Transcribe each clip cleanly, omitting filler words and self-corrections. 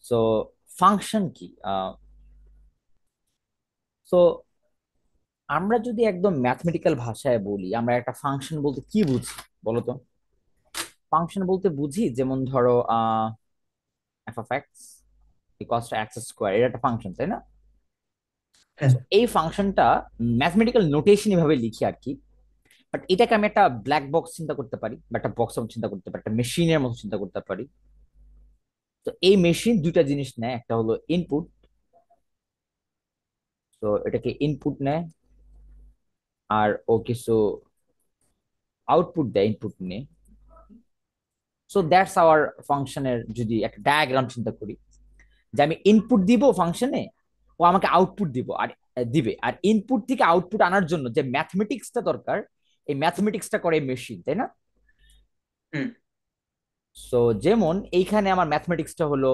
So function কি? So আমরা যদি একদম ম্যাথমেটিক্যাল ভাষায় বলি, আমরা একটা ফাংশন বলতে কি বুঝি বলতো? ফাংশন বলতে বুঝি যেমন ধরো F of x equals to x square, এটা একটা ফাংশন, তাই না? হ্যাঁ। So, এই ফাংশনটা ম্যাথমেটিক্যাল নোটেশন এভাবে লিখি আর কি। বাট এটাকে আমি একটা ব্ল্যাক বক্স চিন্তা করতে পারি, বা একটা বক্স চিন্তা করতে পারি, একটা মেশিনের মতো চিন্তা করতে পারি। তো এই মেশিন দুইটা জিনিস নেয়, একটা হলো ইনপুট। তো এটাকে ইনপুট নেয়, আর ও কিছু আউটপুট দেয় ইনপুট নিয়ে। সো দ্যাটস আওয়ার ফাংশনের যদি একটা ডায়াগ্রাম চিন্তা করি, যে আমি ইনপুট দিব ফাংশনে, ও আমাকে আউটপুট দিবে। আর ইনপুট থেকে আউটপুট আনার জন্য যে ম্যাথমেটিক্সটা দরকার, এই ম্যাথমেটিক্সটা করে মেশিন, তাই না? হুম। সো যেমন এইখানে আমার ম্যাথমেটিক্সটা হলো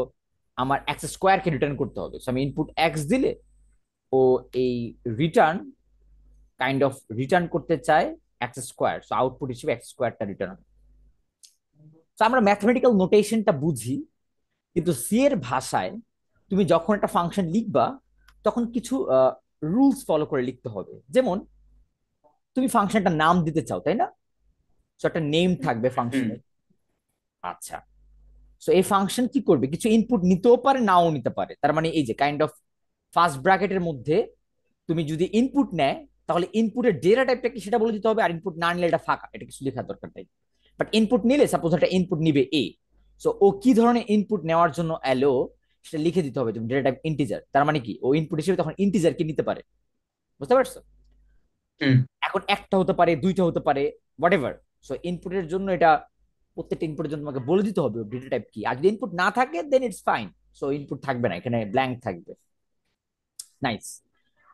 আমার এক্স স্কোয়ারকে রিটার্ন করতে হবে। সো আমি ইনপুট এক্স দিলে ও এই রিটার্ন রিটার্ন করতে চায় এক্স স্কোয়ার। সো আউটপুট হিসেবে এক্স স্কোয়ারটা রিটার্ন হবে। তো আমরা ম্যাথমেটিক্যাল নোটেশনটা বুঝি, কিন্তু সি এর ভাষায় তুমি যখন একটা ফাংশন লিখবা, তখন কিছু রুলস ফলো করে লিখতে হবে। যেমন তুমি ফাংশনটা নাম দিতে চাও, তাই না? তো একটা নেম থাকবে হুম। ফাংশনের। আচ্ছা, সো এই ফাংশন কি করবে? কিছু ইনপুট নিতেও পারে, নাও নিতে পারে। তার মানে এই যে ফার্স্ট ব্র্যাকেটের মধ্যে তুমি যদি ইনপুট নেয়, তাহলে ইনপুটের ডেটা টাইপটা কি সেটা বলে দিতে হবে। আর ইনপুট না নিলে এটা ফাঁকা, এটা কিছু লেখার দরকার নেই। বাট ইনপুট নিলে, সাপোজ একটা ইনপুট নিবে এ, সো ও কি ধরনের ইনপুট নেওয়ার জন্য এলো সেটা লিখে দিতে হবে। তুমি ডেটা টাইপ ইন্টিজার, তার মানে কি ও ইনপুট হিসেবে তখন ইন্টিজার কি নিতে পারে। বুঝতে পারছো? হুম। এখন একটা হতে পারে, দুইটা হতে পারে, হোয়াট এভার। সো ইনপুটের জন্য এটা, প্রত্যেকটা ইনপুটের জন্য তোমাকে বলে দিতে হবে ডেটা টাইপ কি। আর যদি ইনপুট না থাকে দেন ইটস ফাইন। সো ইনপুট থাকবে না, এখানে ব্ল্যাঙ্ক থাকবে। নাইস।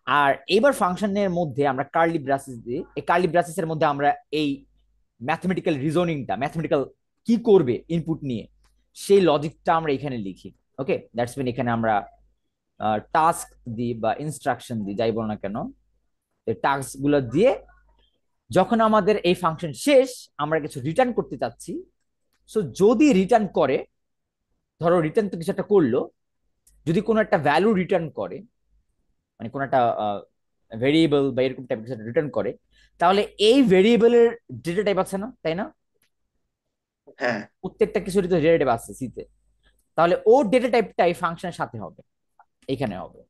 আর এইবার ফাংশনের মধ্যে আমরা কার্লি ব্রাসেস দিই। এই কার্লি ব্রাসেস এর মধ্যে আমরা এই ম্যাথমেটিক্যাল রিজনিংটা, ম্যাথমেটিক্যাল কি করবে ইনপুট নিয়ে, সেই লজিকটা আমরা এখানে লিখি। ওকে, দ্যাটস মিন এখানে আমরা টাস্ক দিই বা ইনস্ট্রাকশন দিই, যাই বল না কেন। এই টাস্ক গুলো দিয়ে যখন আমাদের এই ফাংশন শেষ, আমরা কিছু রিটার্ন করতে চাচ্ছি। সো যদি রিটার্ন করে, ধরো রিটার্ন তো কিছু একটা করলো, যদি কোনো একটা ভ্যালু রিটার্ন করে, মানে কোনো একটা ভেরিয়েবল বা এরকম টাইপ কিছু রিটার্ন করে, তাহলে এই ভেরিয়েবলের ডেটা টাইপ আছে না, তাই না? হ্যাঁ। প্রত্যেকটা কিছু ডেটা টাইপ আছে সিতে। তাহলে ও ডেটা টাইপটাই ফাংশনের সাথে হবে, এখানে হবে।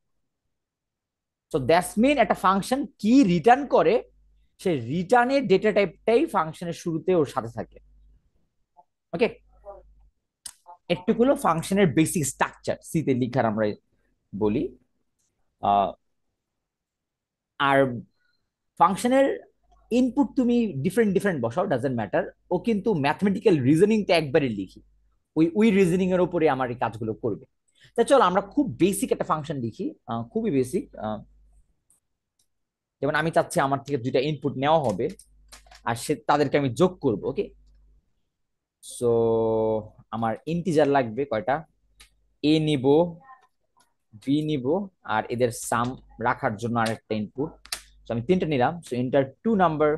সো দ্যাটস মিন একটা ফাংশন কি রিটার্ন করে, সেই রিটার্নের ডেটা টাইপটাই ফাংশনের শুরুতে ওর সাথে থাকে। ওকে, একটু হলো ফাংশনের বেসিক স্ট্রাকচার সিতে লিখার আমরা বলি। আহ, আর ফাংশনের ইনপুট তুমি ডিফারেন্ট ডিফারেন্ট বসাও, ডাজেন্ট ম্যাটার। ও কিন্তু ম্যাথমেটিক্যাল রিজনিংটা একবারে লিখি, ওই রিজনিং এর উপরে আমার এই কাজগুলো করবে। তা চলো আমরা খুব বেসিক একটা ফাংশন লিখি, খুবই বেসিক। যেমন আমি চাচ্ছি আমার থেকে দুইটা ইনপুট নেওয়া হবে, আর তাদেরকে আমি যোগ করব। ওকে, সো আমার ইন্টিজার লাগবে কয়টা, এ নিব, বি নিব, আর এদের সাম রাখার জন্য আরেকটা ইনপুট। তো আমি তিনটা নিলাম। So enter two number,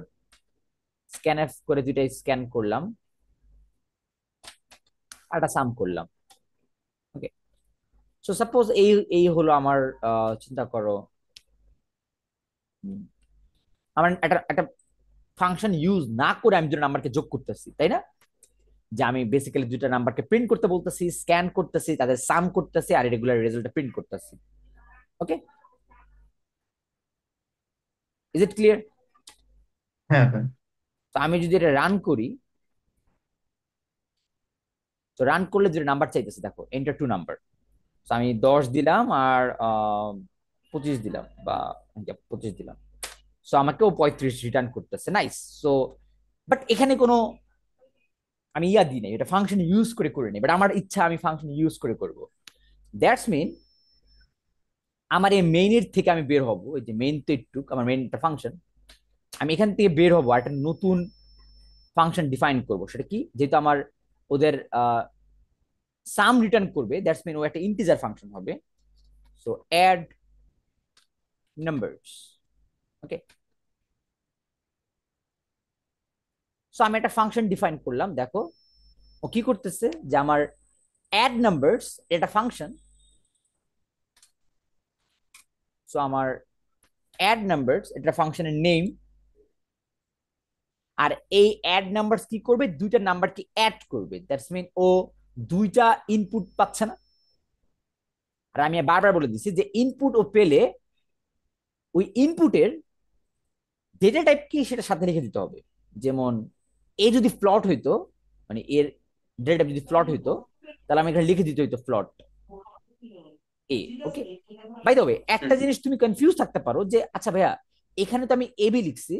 scanf করে দুইটাই স্ক্যান করলাম, আর একটা সাম করলাম। ওকে, সো সাপোজ এই এই হলো আমার, চিন্তা করো, উম, আমার একটা একটা ফাংশন ইউজ না করে আমি দুটো নাম্বারকে যোগ করতেছি, তাই না? যে আমি বেসিক্যালি দুটো নাম্বারকে প্রিন্ট করতে বলতেছি, স্ক্যান করতেছি, তাদের সাম করতেছি, আর রেগুলার রেজাল্টটা প্রিন্ট করতেছি। ওকে, ইজ ইট ক্লিয়ার? হ্যাঁ হ্যাঁ। তো আমি যদি এটা রান করি, তো রান করলে দুটো নাম্বার চাইতেছে, দেখো এন্টার টু নাম্বার। তো আমি 10 দিলাম আর 25 দিলাম, বা 25 দিলাম। সো আমাকেও 35 রিটার্ন করতেছে। নাইস। সো বাট এখানে কোনো আমি ইয়া দিই নাই, এটা ফাংশন ইউজ করে করে নিই। বাট আমার ইচ্ছা আমি ফাংশন ইউজ করে করব। দ্যাটস মিন আমার এই মেইনের থেকে আমি বের হব। এই যে মেইন তো একটু আমার মেইন একটা ফাংশন, আমি এখান থেকে বের হবো আর একটা নতুন ফাংশন ডিফাইন করব। সেটা কি? যেহেতু আমার ওদের সাম রিটার্ন করবে, দ্যাটস মিন ও একটা ইন্টিজার ফাংশন হবে। So add numbers. Okay, so আমি একটা ফাংশন ডিফাইন করলাম। দেখো ও কি করতেছে, যে আমার অ্যাড নাম্বারস এটা ফাংশন। সো আমার অ্যাড নাম্বারস এটা ফাংশনের নেম। আর এই অ্যাড নাম্বারস কি করবে, দুইটা নাম্বারকে অ্যাড করবে, দ্যাটস মিন ও দুইটা ইনপুট পাচ্ছে না। আর আমি বারবার বলে দিচ্ছি যে ইনপুট ও পেলে ওই ইনপুটের ডেটা টাইপ কি সেটা সাথে রেখে দিতে হবে। যেমন এ যদি ফ্লট হইতো, মানে এর ডেটা টাইপ যদি ফ্লট হইতো, তাহলে আমি এখানে লিখে দিতে হইতো ফ্লট এ। ওকে, বাই দ্য ওয়ে একটা জিনিস তুমি কনফিউজ থাকতে পারো যে আচ্ছা ভাইয়া এখানে তো আমি এবি লিখছি,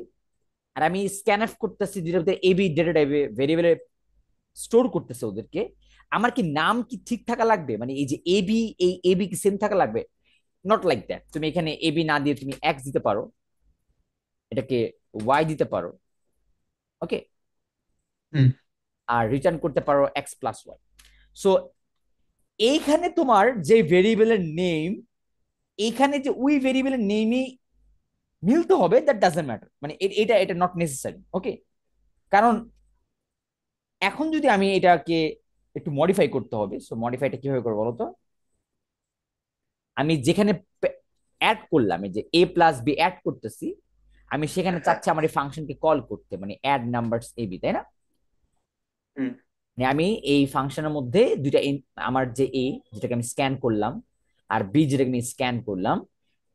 আর আমি স্ক্যানএফ করতেছি যেটা এবি ডেটা টাইপে ভেরিয়েবলে স্টোর করতেছে ওদেরকে, আমার কি নাম কি ঠিক থাকা লাগবে, মানে এই যে এবি, এই এবি কি সেম থাকা লাগবে? Not like that. তুমি এখানে এবি না দিয়ে তুমি এক্স দিতে পারো, এটাকে ওয়াই দিতে পারো। ওকে, আর রিটার্ন করতে পারো এক্স প্লাস ওয়াই। সো এইখানে তোমার যে ভেরিয়েবলের নেম, এইখানে যে ওই ভেরিয়েবলের নেমই মিলতে হবে, দ্যাট ডাজন্ট ম্যাটার, মানে এটা এটা নট নেসেসারি। ওকে, কারণ এখন যদি আমি এটাকে একটু মডিফাই করতে হবে, সো মডিফাইটা কিভাবে করবো বলতো? আমি যেখানে অ্যাড করলাম, এই যে এ প্লাস বি অ্যাড করতেছি, আমি সেখানে চাচ্ছি আমার এই ফাংশনকে কল করতে, মানে অ্যাড নাম্বারস এ বি, তাই না? মানে আমি এই ফাংশনের মধ্যে দুইটা আমার যে এ যেটাকে আমি স্ক্যান করলাম আর বি যেটাকে আমি স্ক্যান করলাম,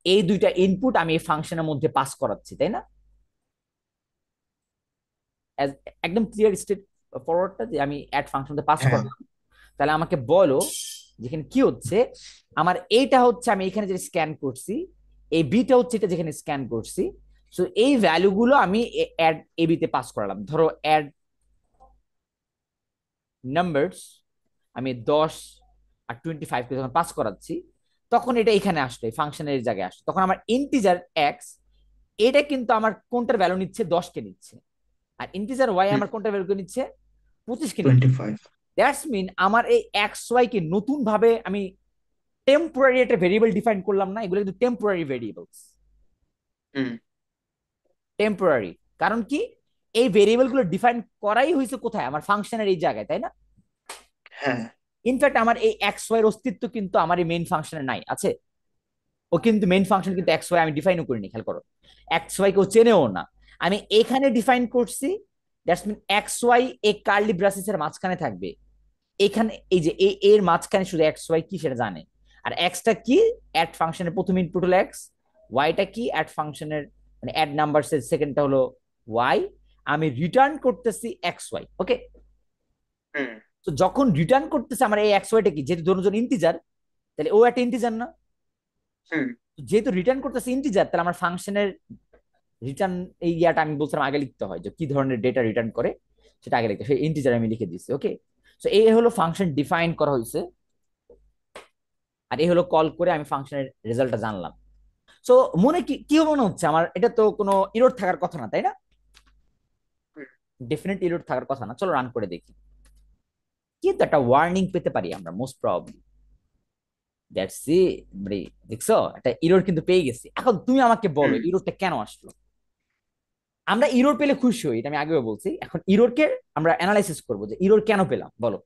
এই দুইটা ইনপুট আমি এই ফাংশনের মধ্যে পাস করাচ্ছি, তাই না? একদম ক্লিয়ার স্টেট ফরওয়ার্ডটা যে আমি অ্যাড ফাংশনতে পাস করলাম। তাহলে আমাকে বলো যেখানে কি হচ্ছে, আমার এইটা হচ্ছে আমি এখানে যে স্ক্যান করছি, এই বিটা হচ্ছে এটা যেখানে স্ক্যান করছি। সো এই ভ্যালুগুলো আমি অ্যাড এবি তে পাস করালাম। ধরো অ্যাড নাম্বারস আমি 10 আর 25 কে যখন পাস করাচ্ছি, তখন এটা এখানে আসলো, এই ফাংশনের জায়গায় আসলো, তখন আমার ইন্টিজার এক্স এটা কিন্তু আমার কোনটার ভ্যালু নিচ্ছে, 10 কে নিচ্ছে। আর ইন্টিজার ওয়াই আমার কোনটার ভ্যালু নিচ্ছে, 25 কে নিচ্ছে। 25। দ্যাটস মিন আমার এই এক্স ওয়াই কে নতুন ভাবে আমি টেম্পোরারি একটা ভেরিয়েবল ডিফাইন করলাম না, এগুলো কিন্তু টেম্পোরারি ভেরিয়েবলস। টেম্পোরারি কারণ কি, এই ভেরিয়েবল গুলো ডিফাইন করাই হয়েছে কোথায়, আমার ফাংশনের এই জায়গায়, তাই না? হ্যাঁ। ইনফ্যাক্ট আমার এই এক্স ওয়াই এর অস্তিত্ব কিন্তু আমার এই মেইন ফাংশনে নাই, আছে? ও কিন্তু মেইন ফাংশন কিন্তু এক্স ওয়াই আমি ডিফাইনও করিনি, খেয়াল করো। এক্স ওয়াই কেউ চেনেও না, আমি এখানে ডিফাইন করছি। দ্যাটস মিন এক্স ওয়াই এই কার্লি ব্রাসেসের মাঝখানে থাকবে, এখানে এই যে এর মাঝখানে শুধু এক্স ওয়াই কি সেটা জানে। আর এক্সটা কি, অ্যাড ফাংশনের প্রথম ইনপুট হলো এক্স, ওয়াইটা কি অ্যাড ফাংশনের মানে অ্যাড নাম্বারসের সেকেন্ডটা হলো ওয়াই। আমি রিটার্ন করতেছি এক্স ওয়াই। ওকে, তো যখন রিটার্ন করতেছে আমার এই এক্স ওয়াইটা কি, যেহেতু দুজন ইন্টিজার, তাহলে ও একটা ইন্টিজার না? যেহেতু রিটার্ন করতেছে ইন্টিজার, তাহলে আমার ফাংশনের রিটার্ন এই ইয়াটা আমি বলছিলাম আগে লিখতে হয়, যে কি ধরনের ডেটা রিটার্ন করে সেটা আগে লিখতে, সেই ইন্টিজার আমি লিখে দিচ্ছি। ওকে, সো এই হলো ফাংশন ডিফাইন করা হয়েছে, আর এই হলো কল করে আমি ফাংশনের রেজাল্টটা জানলাম। সো মনে কি কি মনে হচ্ছে আমার, এটা তো কোনো ইরোর থাকার কথা না, তাই না? ডেফিনেট ইরোর থাকার কথা না। চলো রান করে দেখি, কিন্তু একটা ওয়ার্নিং পেতে পারি আমরা মোস্ট প্রবাবলি। দ্যাটস সি, মানে দেখছো একটা ইরোর কিন্তু পেয়ে গেছি। এখন তুমি আমাকে বলো ইরোরটা কেন আসলো। আমরা ইরোর পেলে খুশি হই, এটা আমি আগেও বলছি। এখন ইরোরকে আমরা অ্যানালাইসিস করবো যে ইরোর কেন পেলাম, বলো।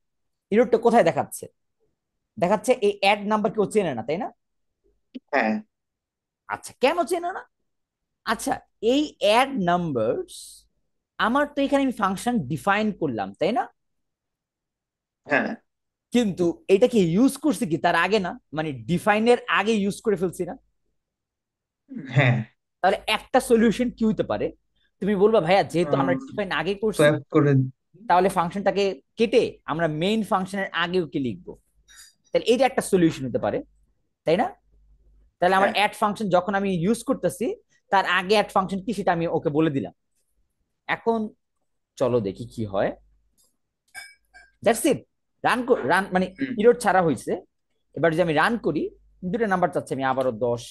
ইরোরটা কোথায় দেখাচ্ছে? দেখাচ্ছে এই অ্যাড নাম্বার কেউ চেনে না, তাই না? হ্যাঁ। আচ্ছা, কেন চেনে না? আচ্ছা, এই অ্যাড নাম্বারস আমার তো এখানে আমি ফাংশন ডিফাইন করলাম, তাই না? হ্যাঁ। কিন্তু এটা কি ইউজ করছি কি তার আগে না, মানে ডিফাইনের আগে ইউজ করে ফেলছি না? হ্যাঁ। তাহলে একটা সলিউশন কি হতে পারে? তুমি বলবা ভাইয়া যেহেতু আমরা ডিফাইন আগে করছি, সোয়াপ করে। তাহলে ফাংশনটাকে কেটে আমরা মেইন ফাংশনের আগে ওকে লিখবো। তাহলে এইটা একটা সলিউশন হতে পারে, তাই না? তাহলে আমার হ্যাঁ। অ্যাড ফাংশন যখন আমি ইউজ করতেছি, তার আগে অ্যাড ফাংশন কি সেটা আমি ওকে বলে দিলাম। এখন চলো দেখি কি হয়। That's it. রান রান মানে ইরোড ছাড়া হয়েছে। এবার যদি আমি রান করি, দুটো নাম্বার চাচ্ছি, আমি আবারও 10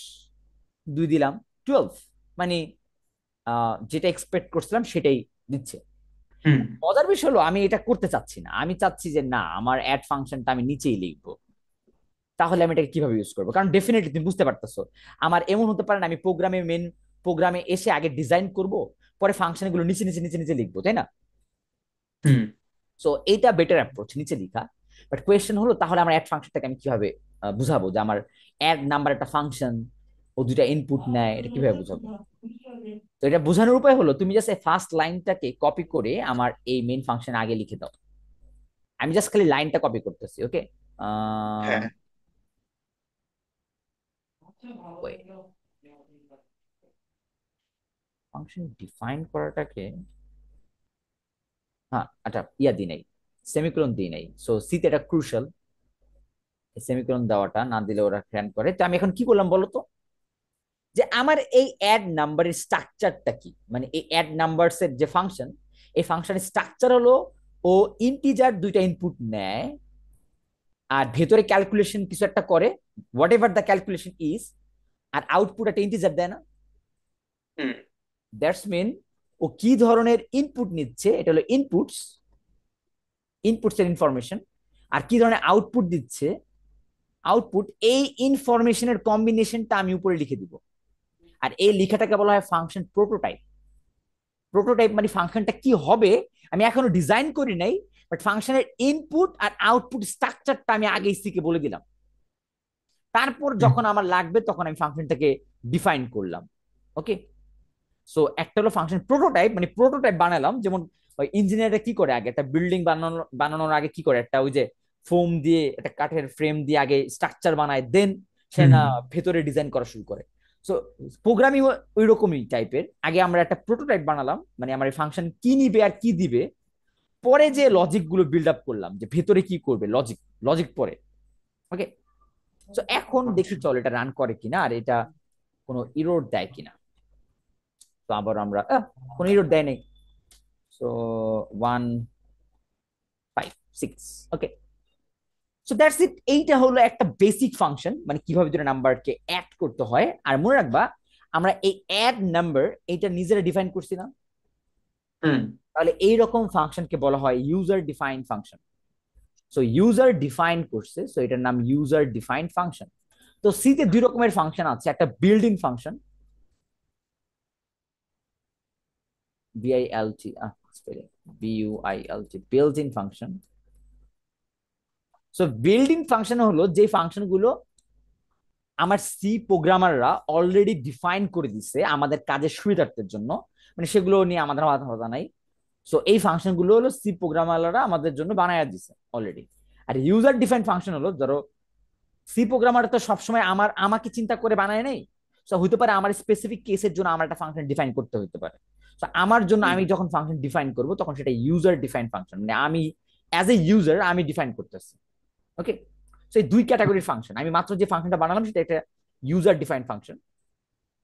2 দিলাম, 12, মানে যেটা এক্সপেক্ট করছিলাম সেটাই দিচ্ছে। মজার বিষয় হলো আমি এটা করতে চাচ্ছি না, আমি চাচ্ছি যে না, আমার অ্যাড ফাংশনটা আমি নিচেই লিখবো। তাহলে আমি এটাকে কিভাবে ইউজ করবো? কারণ ডেফিনেটলি তুমি বুঝতে পারতেছো, আমার এমন হতে পারে না আমি প্রোগ্রামে এসে আগে ডিজাইন করব, পরে ফাংশন গুলো নিচে নিচে নিচে নিচে লিখবো, তাই না? সো এইটা বেটার অ্যাপ্রোচ, নিচে লিখা। বাট কোয়েশ্চেন হলো তাহলে আমার অ্যাড ফাংশনটাকে আমি কিভাবে বুঝাবো যে আমার অ্যাড নাম্বার একটা ফাংশন, ও দুইটা ইনপুট নেয়, এটা কিভাবে বুঝাবো? তো এটা বোঝানোর উপায় হলো তুমি জাস্ট এই ফার্স্ট লাইনটাকে কপি করে আমার এই মেইন ফাংশন আগে লিখে দাও। আমি জাস্ট খালি লাইনটা কপি করতেছি, ওকে? হ্যাঁ ফাংশন ডিফাইন করাটাকে, হ্যাঁ আচ্ছা ইয়া দিই নাই, সেমিকোলন দিই নাই, সো সিতে এটা ক্রুশাল, সেমিকোলন দেওয়াটা না দিলে ওরা ক্র্যান করে। তো আমি এখন কি করলাম বলো তো, যে আমার এই অ্যাড নাম্বারের স্ট্রাকচারটা কি, মানে এই অ্যাড নাম্বারস এর যে ফাংশন, এই ফাংশনের স্ট্রাকচার হলো ও ইন্টিজার দুইটা ইনপুট নেয় আর ভেতরে ক্যালকুলেশন কিছু একটা করে, whatever the calculation is, আর আউটপুট একটা ইন্টিজার দেয় না? হুম দ্যাটস মিন ও কি ধরনের ইনপুট নিচ্ছে, এটা হলো ইনপুটস, ইনপুটস এর ইনফরমেশন, আর কি ধরনের আউটপুট দিচ্ছে, আউটপুট, এই ইনফরমেশনের কম্বিনেশনটা আমি উপরে লিখে দিব। আর এই লেখাটাকে বলা হয় ফাংশন প্রোটোটাইপ। প্রোটোটাইপ মানে ফাংশনটা কি হবে আমি এখনো ডিজাইন করি নাই, বাট ফাংশনের ইনপুট আর আউটপুট স্ট্রাকচারটা আমি আগেই সিকে বলে দিলাম। তারপর হুম যখন আমার লাগবে তখন আমি ফাংশনটাকে ডিফাইন করলাম। ওকে, সো একটা হলো ফাংশন প্রোটোটাইপ, মানে প্রোটোটাইপ বানালাম, যেমন ওই ইঞ্জিনিয়াররা কি করে আগে একটা বিল্ডিং বানানোর আগে কি করে, একটা ওই যে ফোম দিয়ে একটা কাঠের ফ্রেম দিয়ে আগে স্ট্রাকচার বানায়, দেন সে হুম না ভেতরে ডিজাইন করা শুরু করে। সো প্রোগ্রামিং ওই রকমই টাইপের, আগে আমরা একটা প্রোটোটাইপ বানালাম, মানে আমার এই ফাংশন কি নিবে আর কি দিবে, পরে যে লজিক গুলো বিল্ড আপ করলাম যে ভেতরে কি করবে, লজিক, লজিক পরে। ওকে, তো এখন দেখি আচ্ছা চল এটা রান করে কিনা আর এটা কোনো ইরোর দেয় কিনা। তো আবার আমরা কোনো ইরোর দেয় নাই, সো 156, ওকে। সো দ্যাটস ইট, এইটা হলো একটা বেসিক ফাংশন, মানে কিভাবে দুটো নাম্বারকে অ্যাড করতে হয়। আর মনে রাখবা আমরা এই অ্যাড নাম্বার এইটা নিজেরা ডিফাইন করছি না, হুম তাহলে এইরকম ফাংশনকে বলা হয় user define function. So user define করছে, সো এটার নাম ইউজার ডিফাইন ফাংশন। তো সিতে দুই রকমের ফাংশন আছে, একটা building function, B I L T, spelling B U I L T, built in function. So built in function হলো যে ফাংশন গুলো আমার সি প্রোগ্রামাররা অলরেডি ডিফাইন করে দিচ্ছে আমাদের কাজের সুবিধার্থের জন্য, মানে সেগুলো নিয়ে আমাদের মাথা ব্যথা নাই। সো এই ফাংশন গুলো হলো সি প্রোগ্রামাররা আমাদের জন্য বানায় দিছে অলরেডি। আর ইউজার ডিফাইন ফাংশন হলো, ধরো সি প্রোগ্রামার তো সবসময় আমাকে চিন্তা করে বানায় নাই, সো হতে পারে আমার স্পেসিফিক কেসের জন্য আমার একটা ফাংশন ডিফাইন করতে হতে পারে। সো আমার জন্য হুম আমি যখন ফাংশন ডিফাইন করব তখন সেটা ইউজার ডিফাইন ফাংশন, মানে আমি অ্যাজ এ ইউজার আমি ডিফাইন করতেছি। ওকে, সো এই দুই ক্যাটাগরির ফাংশন, আমি মাত্র যে ফাংশনটা বানালাম সেটা একটা ইউজার ডিফাইন ফাংশন।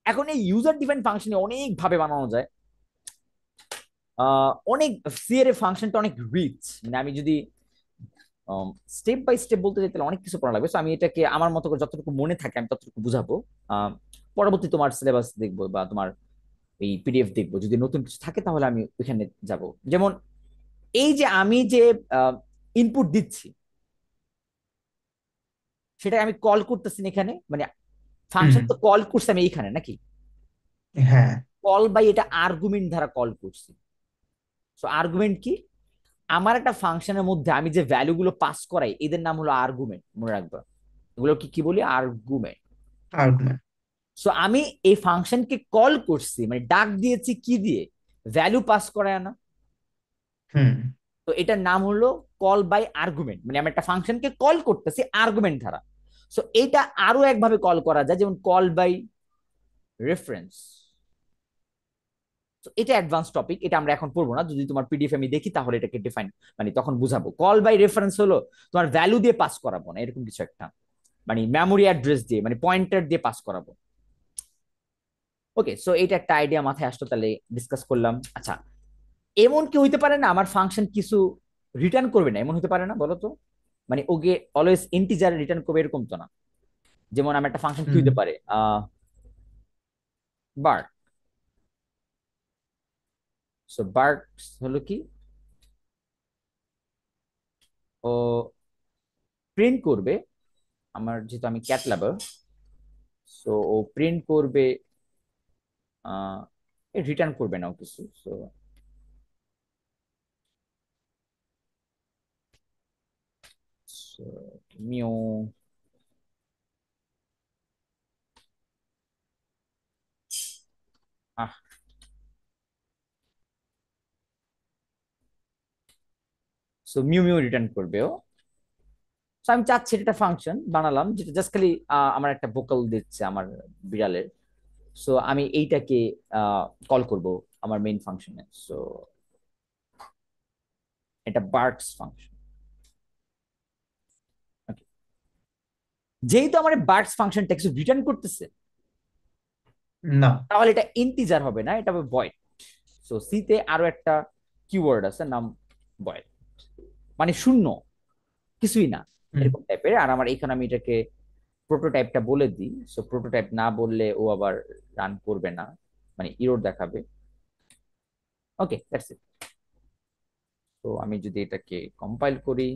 এখন এই ইউজার ডিফাইন ফাংশনে অনেক ভাবে বানানো যায়, অনেক, সি এর ফাংশনটা অনেক রিচ, মানে আমি যদি স্টেপ বাই স্টেপ বলতে যেতে অনেক কিছু পড়া লাগবে, তো আমি এটাকে আমার মতো করে যতটুকু মনে থাকে আমি ততটুকু বুঝাবো। আহ, পরবর্তী তোমার সিলেবাস দেখবো বা তোমার এই পিডিএফ দেখবো, যদি নতুন কিছু থাকে তাহলে আমি ওইখানে যাব। যেমন এই যে আমি যে ইনপুট দিচ্ছি সেটা আমি কল করতেছি না এখানে, মানে হুম ফাংশন তো কল করছি আমি এইখানে নাকি, হ্যাঁ কল বাই এটা আর্গুমেন্ট দ্বারা কল করছি। সো আর্গুমেন্ট কি, আমার একটা ফাংশনের মধ্যে আমি যে ভ্যালু গুলো পাস করাই এদের নাম হলো আর্গুমেন্ট, মনে রাখবা এগুলো কি কি বলি, আর্গুমেন্ট। আর্গুমেন্ট সো আমি এই ফাংশনকে কল করছি, মানে ডাক দিয়েছি কি দিয়ে, ভ্যালু পাস করায় না, হুম তো এটার নাম হলো কল বাই আর্গুমেন্ট, মানে আমি একটা ফাংশনকে কল করতেছি আর্গুমেন্ট দ্বারা। সো এটা আরো একভাবে কল করা যায়, যেমন কল বাই রেফারেন্স। তো এটা অ্যাডভান্স টপিক, এটা আমরা এখন পড়বো না, যদি তোমার পিডিএফ আমি দেখি তাহলে এটাকে ডিফাইন, মানে তখন বুঝাবো। কল বাই রেফারেন্স হলো তোমার ভ্যালু দিয়ে পাস করাবো না, এরকম কিছু একটা, মানে মেমোরি অ্যাড্রেস দিয়ে, মানে পয়েন্টার দিয়ে পাস করাবো। ওকে, সো এটা একটা আইডিয়া মাথায় আসতো, তাহলে ডিসকাস করলাম। আচ্ছা, এমন কি হইতে পারে না আমার ফাংশন কিছু রিটার্ন করবে না, এমন হতে পারে না বলো তো? মানে ওকে অলওয়েজ ইন্টিজার রিটার্ন করবে এরকম তো না। যেমন আমার একটা ফাংশন কি হুম হতে পারে, বার্ট। সো বার্ট হলো কি, ও প্রিন্ট করবে, আমার যেহেতু আমি ক্যাট লাভার, সো ও প্রিন্ট করবে, রিটার্ন করবে না ও কিছু। সো মিউ আহ সো মিউ মিউ রিটার্ন করবে ও। সো আমি চাচ্ছি এটা একটা ফাংশন বানালাম যেটা জাস্ট খালি আমার একটা ভোকাল দিচ্ছে আমার বিড়ালের। সো আমি এইটাকে কল করব আমার মেইন ফাংশনে। সো এটা বার্কস ফাংশন। যেহেতু আমার বার্কস ফাংশনটা কিছু রিটার্ন করতেছে, না। তাহলে এটা ইন্টিজার হবে না, এটা হবে ভয়েড। সো সি তে আরো একটা কিওয়ার্ড আছে নাম ভয়েড, মানে শূন্য, কিছুই না, হুম। এরকম টাইপের। আর আমার এখানে আমি এটাকে প্রোটোটাইপটা বলে দিই। সো প্রোটোটাইপ না বললে ও আবার রান করবে না, মানে ইরোর দেখাবে। ওকে, দ্যাটস ইট। তো আমি যদি এটাকে কম্পাইল করি,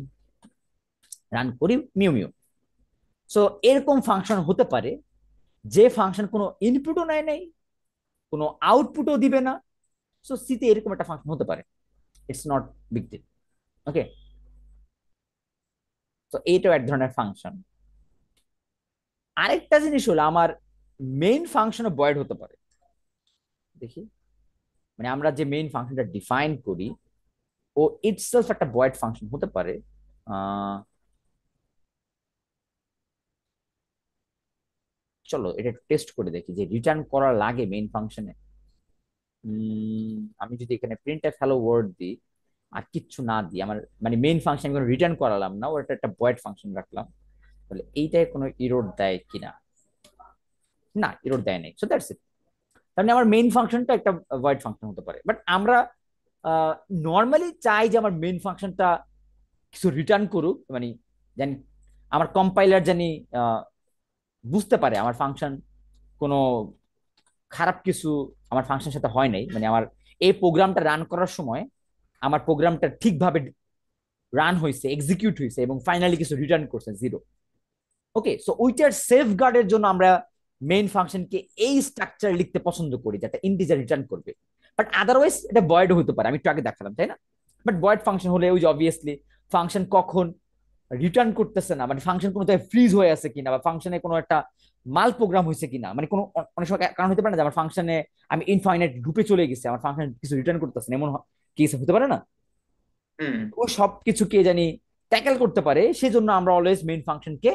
রান করি, মিউ মিউ। সো এরকম ফাংশন হতে পারে যে ফাংশন কোনো ইনপুটও নেয় নাই, কোনো আউটপুটও দিবে না। সো সিতে এরকম একটা ফাংশন হতে পারে, ইটস নট বিগ ডিল। ওকে, তো এইটাও এক ধরনের ফাংশন। আরেকটা জিনিস হলো আমার মেইন ফাংশনও ভয়েড হতে পারে। দেখি, মানে আমরা যে মেইন ফাংশনটা ডিফাইন করি ও ইটসেলফ একটা ভয়েড ফাংশন হতে পারে। চলো এটা একটু টেস্ট করে দেখি যে রিটার্ন করা লাগে মেইন ফাংশনে। আমি যদি এখানে প্রিন্ট এফ হ্যালো ওয়ার্ড দিই আর কিচ্ছু না দিই, আমার মানে মেইন ফাংশন কোনো রিটার্ন করালাম না, ওটা একটা ভয়েড ফাংশন রাখলাম, তাহলে এইটাই কোনো ইরোর দেয় কিনা? না, ইরোর দেয় নাই। সো দ্যাটস ইট। তার মানে আমার মেইন ফাংশনটা একটা ভয়েড ফাংশন হতে পারে, বাট আমরা নর্মালি চাই যে আমার মেইন ফাংশনটা কিছু রিটার্ন করুক, মানে জানি আমার কম্পাইলার জানি বুঝতে পারে আমার ফাংশন কোনো খারাপ কিছু আমার ফাংশনের সাথে হয় নাই, মানে আমার এই প্রোগ্রামটা রান করার সময় আমার প্রোগ্রামটা ঠিকভাবে রান হয়েছে, এক্সিকিউট হয়েছে এবং ফাইনালি কিছু রিটার্ন করছে জিরো। ওকে, সো ওইটার সেফ গার্ডের জন্য আমরা মেইন ফাংশনকে এই স্ট্রাকচার লিখতে পছন্দ করি, যেটা ইন্টিজার রিটার্ন করবে। বাট আদারওয়াইজ এটা ভয়েড হতে পারে, আমি একটু আগে দেখালাম, তাই না? বাট ভয়েড ফাংশন হলে ওই যে অবভিয়াসলি ফাংশন কখন রিটার্ন করতেছে না, মানে ফাংশন কোনো জায়গায় ফ্রিজ হয়ে আছে কিনা, বা ফাংশনে কোনো একটা মাল প্রোগ্রাম হয়েছে কিনা, মানে কোনো অনেক সময় কারণ হতে পারে না যে আমার ফাংশনে আমি ইনফাইনাইট গ্রুপে চলে গেছি, আমার ফাংশন কিছু রিটার্ন করতেছে না, এমন কেস হতে পারে না? হুম। ও সব কিছুকে জানি ট্যাকেল করতে পারে, সেজন্য আমরা অলওয়েজ মেইন ফাংশনকে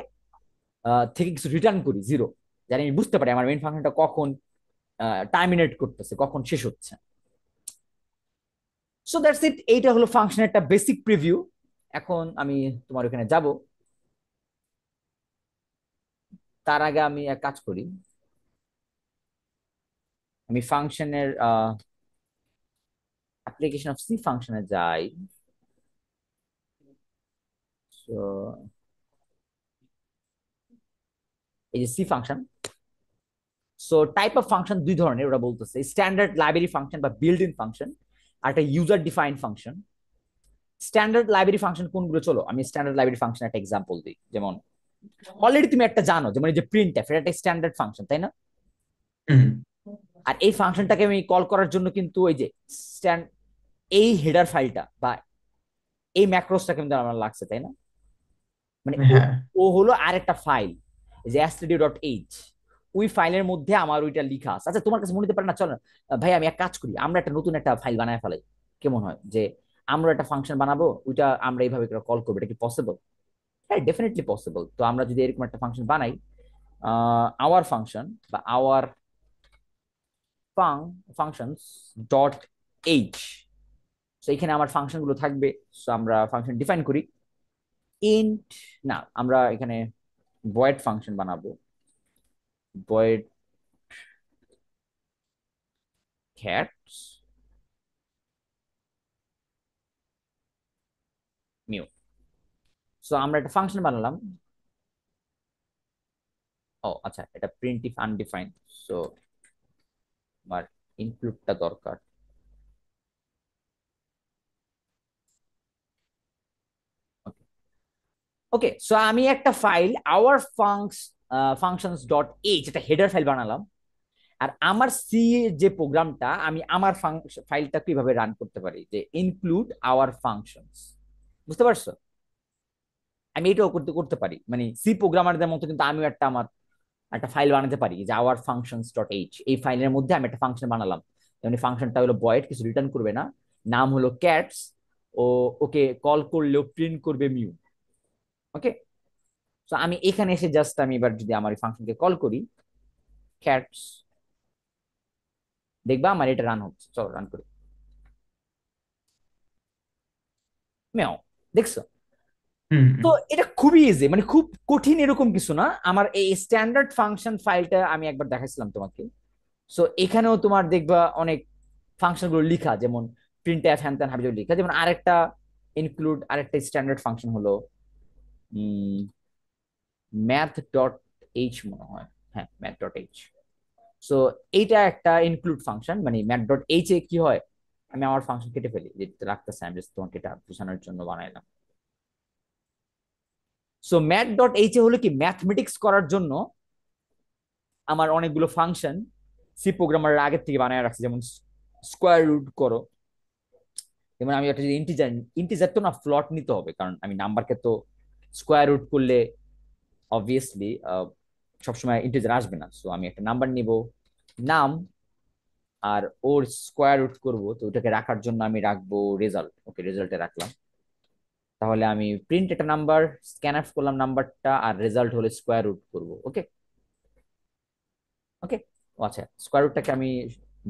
থেকে কিছু রিটার্ন করি জিরো, জানি আমি বুঝতে পারি আমার মেইন ফাংশনটা কখন টার্মিনেট করতেছে, কখন শেষ হচ্ছে। সো দ্যাটস ইট, এইটা হলো ফাংশনের একটা বেসিক প্রিভিউ। এখন আমি তোমার ওখানে যাব, তার আগে আমি এক কাজ করি, আমি ফাংশনের অ্যাপ্লিকেশন অফ সি ফাংশনে যাই। তো এই যে C function, so type of function দুই ধরনের, ওরা বলতেছে স্ট্যান্ডার্ড লাইব্রেরি ফাংশন বা বিল্ড ইন ফাংশন, আর একটা user defined function. Standard library function কোনগুলো, চলো আমি স্ট্যান্ডার্ড লাইব্রেরি ফাংশন একটা এক্সাম্পল দিই। যেমন অলরেডি তুমি একটা জানো, যেমন এই যে প্রিন্ট এফ, এটা একটা স্ট্যান্ডার্ড ফাংশন, তাই না? হুম। আর এই ফাংশনটাকে আমি কল করার জন্য কিন্তু ওই যে স্ট্যান্ড, এই হেডার ফাইলটা বা এই ম্যাক্রোসটা কিন্তু আমার লাগছে, তাই না? মানে ও হ্যাঁ। ও হলো আরেকটা ফাইল, যে stdio.h, ওই ফাইলের মধ্যে আমার ওইটা লিখা আছে। আচ্ছা, তোমার কাছে মনে হতে পারে না, চলো ভাই আমি এক কাজ করি, আমরা একটা নতুন একটা ফাইল বানায় ফেলাই, কেমন হয় যে আমরা একটা ফাংশন বানাবো, ওইটা আমরা এইভাবে কল করবো, এটা কি পসিবল? হ্যাঁ, ডেফিনেটলি পসিবল। তো আমরা যদি এরকম একটা ফাংশন বানাই, আওয়ার ফাংশন বা আওয়ার ফাংশনস ডট এইচ, তো এখানে আমার ফাংশন গুলো থাকবে। সো আমরা ফাংশন ডিফাইন করি ইন্ট, না আমরা এখানে ভয়েড ফাংশন বানাবো, ভয়েড ক্যাটস মিউ। সো আমরা একটা ফাংশন বানালাম। ও আচ্ছা, এটা প্রিন্ট ইফ আনডিফাইন্ড, সো আমার ইনক্লুডটা দরকার। ওকে, সো আমি একটা file our functions dot H, এটা হেডার ফাইল বানালাম। আর আমার সি যে প্রোগ্রামটা, আমি আমার ফাইলটা কিভাবে রান করতে পারি, যে ইনক্লুড আওয়ার ফাংশনস, বুঝতে পারছো? আমি এটাও করতে করতে পারি, মানে সি প্রোগ্রামারদের মতো কিন্তু আমিও আমার একটা ফাইল বানাতে পারি, যে আওয়ার ফাংশনস ডট এইচ, এই ফাইলের মধ্যে আমি একটা ফাংশন বানালাম, যেমন ফাংশনটা হলো বয়েড, কিছু রিটার্ন করবে না, নাম হলো ক্যাটস, ও ওকে কল করলেও প্রিন্ট করবে মিউ। ওকে, তো আমি এখানে এসে জাস্ট আমি এবার যদি আমার এই ফাংশনকে কল করি ক্যাটস, দেখবা আমার এটা রান হচ্ছে, চলো রান করি, মেও, দেখছো? হুম তো হুম এটা খুবই ইজি, মানে খুব কঠিন এরকম কিছু না। আমার এই স্ট্যান্ডার্ড ফাংশন ফাইলটা আমি একবার দেখাইছিলাম তোমাকে। সো এখানেও তোমার দেখবা অনেক ফাংশন গুলো লিখা, যেমন প্রিন্ট এফ হ্যান ত্যান হাবিজাবি লিখা, যেমন আরেকটা ইনক্লুড, আরেকটা স্ট্যান্ডার্ড ফাংশন হলো ম্যাথ ডট এইচ মনে হয়, হ্যাঁ ম্যাথ ডট এইচ। সো এইটা একটা ইনক্লুড ফাংশন, মানে ম্যাথ ডট এইচ এ কি হয়, আমি আমার ফাংশন কেটে ফেলি, যেটা রাখতেছে, আমি জাস্ট তোমাকে এটা বোঝানোর জন্য বানাইলাম। So math dot H A হলো কি, ম্যাথমেটিক্স করার জন্য আমার অনেকগুলো ফাংশন সি প্রোগ্রামার আগের থেকে বানায় রাখছে, যেমন স্কোয়ার রুট করো, যেমন আমি একটা যদি ইন্টিজার, ইন্টিজার তো না ফ্লট নিতে হবে, কারণ আমি নাম্বারকে তো স্কোয়ার রুট করলে অবভিয়াসলি সবসময় ইন্টিজার আসবে না। সো আমি একটা নাম্বার নিব, নাম, আর ওর স্কোয়ার রুট করবো, তো ওটাকে রাখার জন্য আমি রাখবো রেজাল্ট। ওকে, রেজাল্টে রাখলাম, তাহলে আমি প্রিন্ট একটা নাম্বার, স্ক্যানআপ করলাম নাম্বারটা, আর রেজাল্ট হলে স্কোয়ার রুট করবো। ওকে, ওকে, ও আচ্ছা, স্কোয়ার রুটটাকে আমি